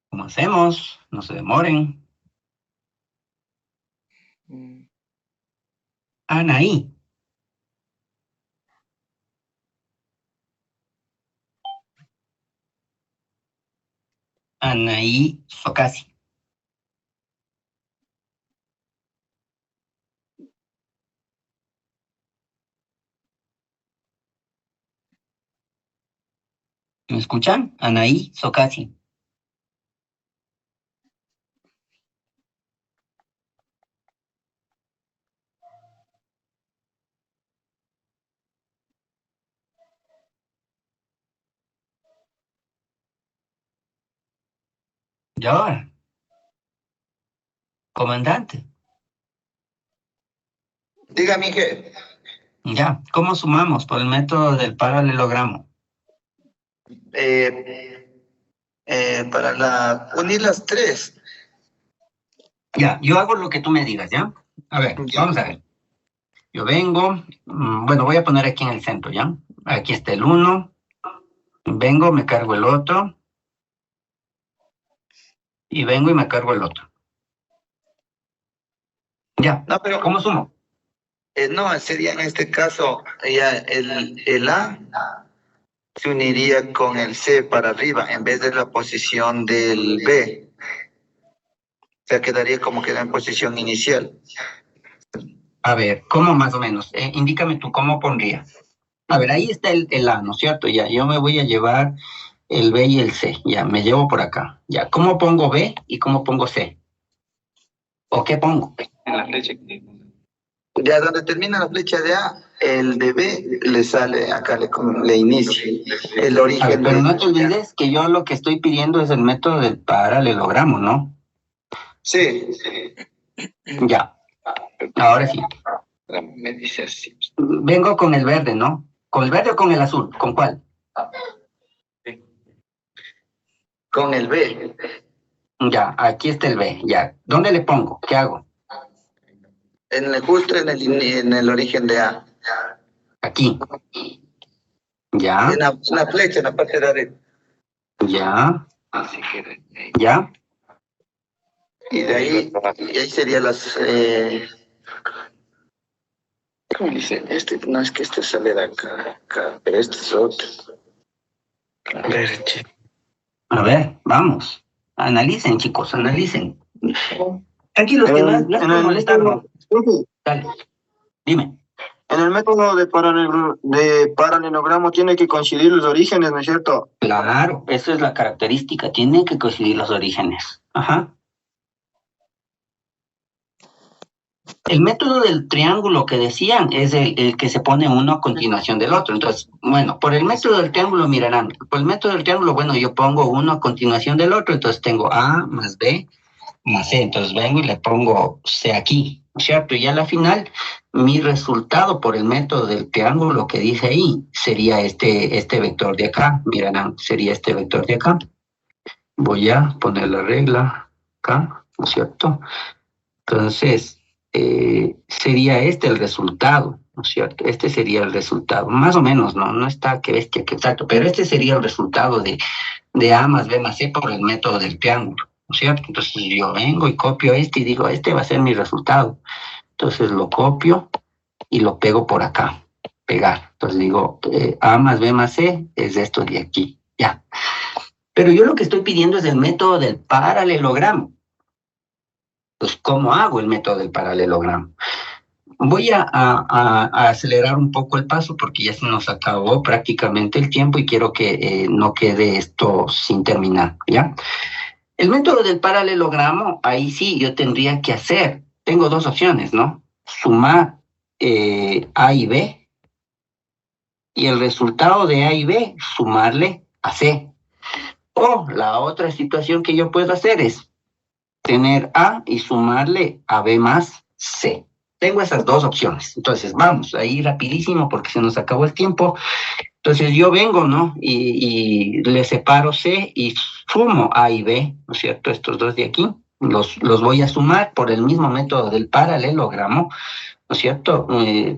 ¿Cómo hacemos? No se demoren. Anaí. Anaí Socasi. ¿Me escuchan? Anaí Socasi. Ya. Comandante. Diga, Miguel. Ya. ¿Cómo sumamos por el método del paralelogramo? Para unir las 3. Ya, yo hago lo que tú me digas, ¿ya? A ver, vamos a ver. Yo vengo, bueno, voy a poner aquí en el centro, ¿ya? Aquí está el 1. Vengo, me cargo el otro. Y vengo y me cargo el otro. Ya, No, pero ¿cómo sumo? no, sería en este caso, ya el A se uniría con el C para arriba en vez de la posición del B. O sea, quedaría como queda en posición inicial. A ver, ¿cómo más o menos? Indícame tú, ¿cómo pondría? A ver, ahí está el A, ¿no es cierto? Ya, yo me voy a llevar el B y el C. Ya, me llevo por acá. Ya, ¿cómo pongo B y cómo pongo C? ¿O qué pongo? En la flecha. Ya donde termina la flecha de A, el de B le sale, acá le inicia el origen. A ver, pero no te olvides que yo lo que estoy pidiendo es el método del paralelogramo, ¿no? Sí. Ya. Ahora sí. Me dice así. Vengo con el verde, ¿no? ¿Con el verde o con el azul? ¿Con cuál? Con el B. Ya, aquí está el B. Ya. ¿Dónde le pongo? ¿Qué hago? Justo en el origen de A. Aquí. Ya. En la flecha, en la parte de arriba. Ya. Así que. Ya. Y de ahí serían las... ¿Cómo dice? No es que este sale de acá, pero este es otro. A ver, vamos. Analicen, chicos, analicen. Tranquilos, que no es por molestarnos. Dale. Dime. En el método de paralelogramo tiene que coincidir los orígenes, ¿no es cierto? Claro, esa es la característica, tienen que coincidir los orígenes. Ajá. El método del triángulo que decían es el que se pone uno a continuación del otro. Entonces, bueno, por el método del triángulo mirarán. Por el método del triángulo, bueno, yo pongo uno a continuación del otro. Entonces tengo A más B más C. Entonces vengo y le pongo C aquí, ¿no es cierto? Y a la final, mi resultado por el método del triángulo que dije ahí sería este vector de acá. Mirarán, sería este vector de acá. Voy a poner la regla acá, ¿no es cierto? Entonces, sería este el resultado, ¿no es cierto? Este sería el resultado, más o menos, no está que bestia, que exacto, pero este sería el resultado de A más B más C por el método del triángulo, ¿no es cierto? Entonces yo vengo y copio este y digo, este va a ser mi resultado. Entonces lo copio y lo pego por acá, pegar. Entonces digo, A más B más C es esto de aquí, ya. Pero yo lo que estoy pidiendo es el método del paralelogramo. Pues, ¿cómo hago el método del paralelogramo? Voy a acelerar un poco el paso porque ya se nos acabó prácticamente el tiempo y quiero que no quede esto sin terminar, ¿ya? El método del paralelogramo, ahí sí yo tendría que hacer, tengo dos opciones, ¿no? Sumar A y B y el resultado de A y B sumarle a C. O la otra situación que yo puedo hacer es tener A y sumarle a B más C. Tengo esas dos opciones. Entonces, vamos, ahí rapidísimo porque se nos acabó el tiempo. Entonces, yo vengo, ¿no? Y le separo C y sumo A y B, ¿no es cierto? Estos dos de aquí, los voy a sumar por el mismo método del paralelogramo, ¿no es cierto?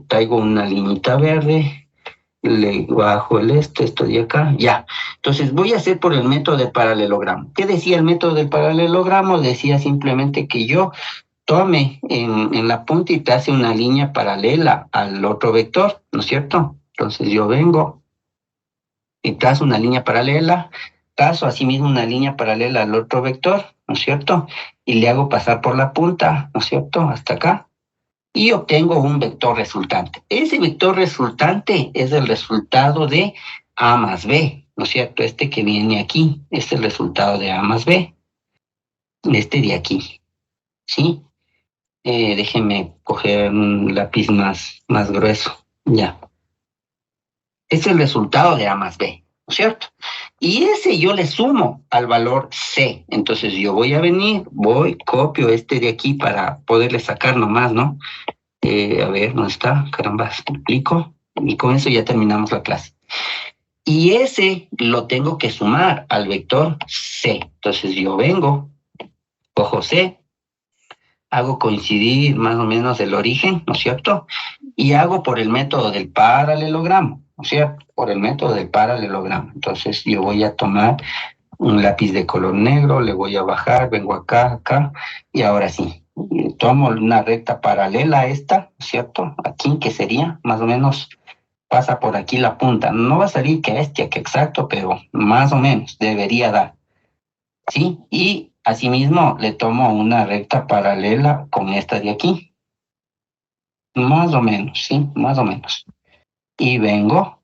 Traigo una liñita verde, le bajo esto de acá, ya. Entonces voy a hacer por el método del paralelogramo. ¿Qué decía el método del paralelogramo? Decía simplemente que yo tome en la punta y trace una línea paralela al otro vector, ¿no es cierto? Entonces yo vengo y trazo una línea paralela, trazo asimismo una línea paralela al otro vector, ¿no es cierto? Y le hago pasar por la punta, ¿no es cierto? Hasta acá. Y obtengo un vector resultante. Ese vector resultante es el resultado de A más B, ¿no es cierto? Este que viene aquí es el resultado de A más B. Este de aquí, ¿sí? Déjenme coger un lápiz más grueso, ya. Es el resultado de A más B, ¿no es cierto? Y ese yo le sumo al valor C. Entonces yo voy a venir, copio este de aquí para poderle sacar nomás, ¿no? A ver, ¿dónde está? Caramba, explico. Y con eso ya terminamos la clase. Y ese lo tengo que sumar al vector C. Entonces yo vengo, cojo C, hago coincidir más o menos el origen, ¿no es cierto? Y hago por el método del paralelogramo, ¿no es cierto? Por el método del paralelogramo. Entonces yo voy a tomar un lápiz de color negro, le voy a bajar, vengo acá, y ahora sí. Tomo una recta paralela a esta, ¿cierto? Aquí, que sería, más o menos, pasa por aquí la punta. No va a salir que bestia, que exacto, pero más o menos debería dar, ¿sí? Y asimismo le tomo una recta paralela con esta de aquí. Más o menos, ¿sí? Más o menos. Y vengo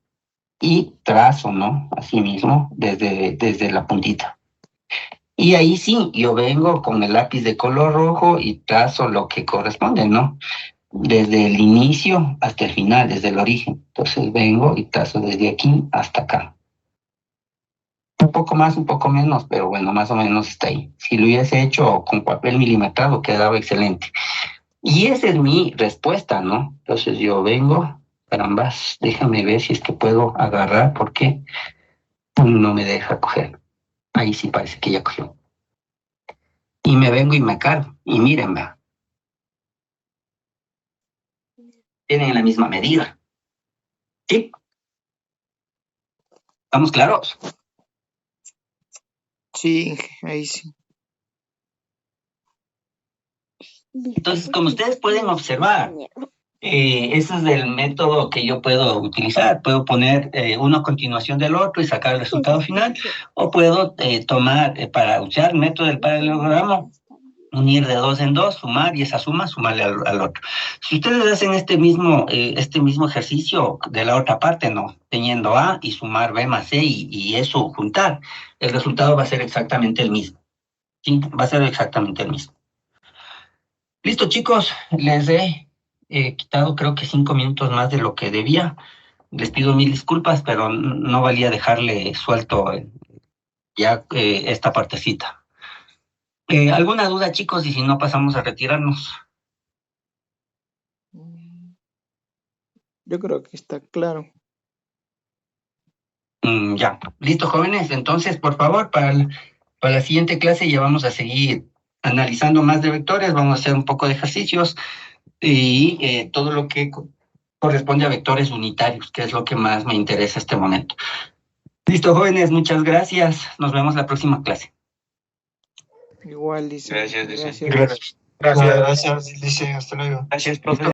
y trazo, ¿no? Asimismo, desde la puntita. Y ahí sí, yo vengo con el lápiz de color rojo y trazo lo que corresponde, ¿no? Desde el inicio hasta el final, desde el origen. Entonces vengo y trazo desde aquí hasta acá. Un poco más, un poco menos, pero bueno, más o menos está ahí. Si lo hubiese hecho con papel milimetrado, quedaba excelente. Y esa es mi respuesta, ¿no? Entonces yo vengo, carambas, déjame ver si es que puedo agarrar, porque no me deja coger. Ahí sí parece que ya cogió. Y me vengo y me cargo. Y miren, va. Tienen la misma medida. ¿Sí? ¿Estamos claros? Sí, ahí sí. Entonces, como ustedes pueden observar, ese es el método que yo puedo utilizar. Puedo poner uno a continuación del otro y sacar el resultado final, o puedo tomar, para usar el método del paralelogramo, unir de dos en dos, sumar, y esa suma sumarle al otro. Si ustedes hacen este mismo ejercicio de la otra parte, ¿no? Teniendo A y sumar B más C y eso juntar, el resultado va a ser exactamente el mismo. ¿Sí? Va a ser exactamente el mismo. Listo, chicos, les he quitado creo que 5 minutos más de lo que debía. Les pido mil disculpas, pero no valía dejarle suelto ya esta partecita. ¿Alguna duda, chicos? Y si no, pasamos a retirarnos. Yo creo que está claro. Ya, listo, jóvenes. Entonces, por favor, para la siguiente clase ya vamos a seguir analizando más de vectores, vamos a hacer un poco de ejercicios y todo lo que corresponde a vectores unitarios, que es lo que más me interesa este momento. Listo, jóvenes, muchas gracias. Nos vemos la próxima clase. Igual, dice. Gracias, dice. Gracias, dice. Hasta luego. Gracias, profe.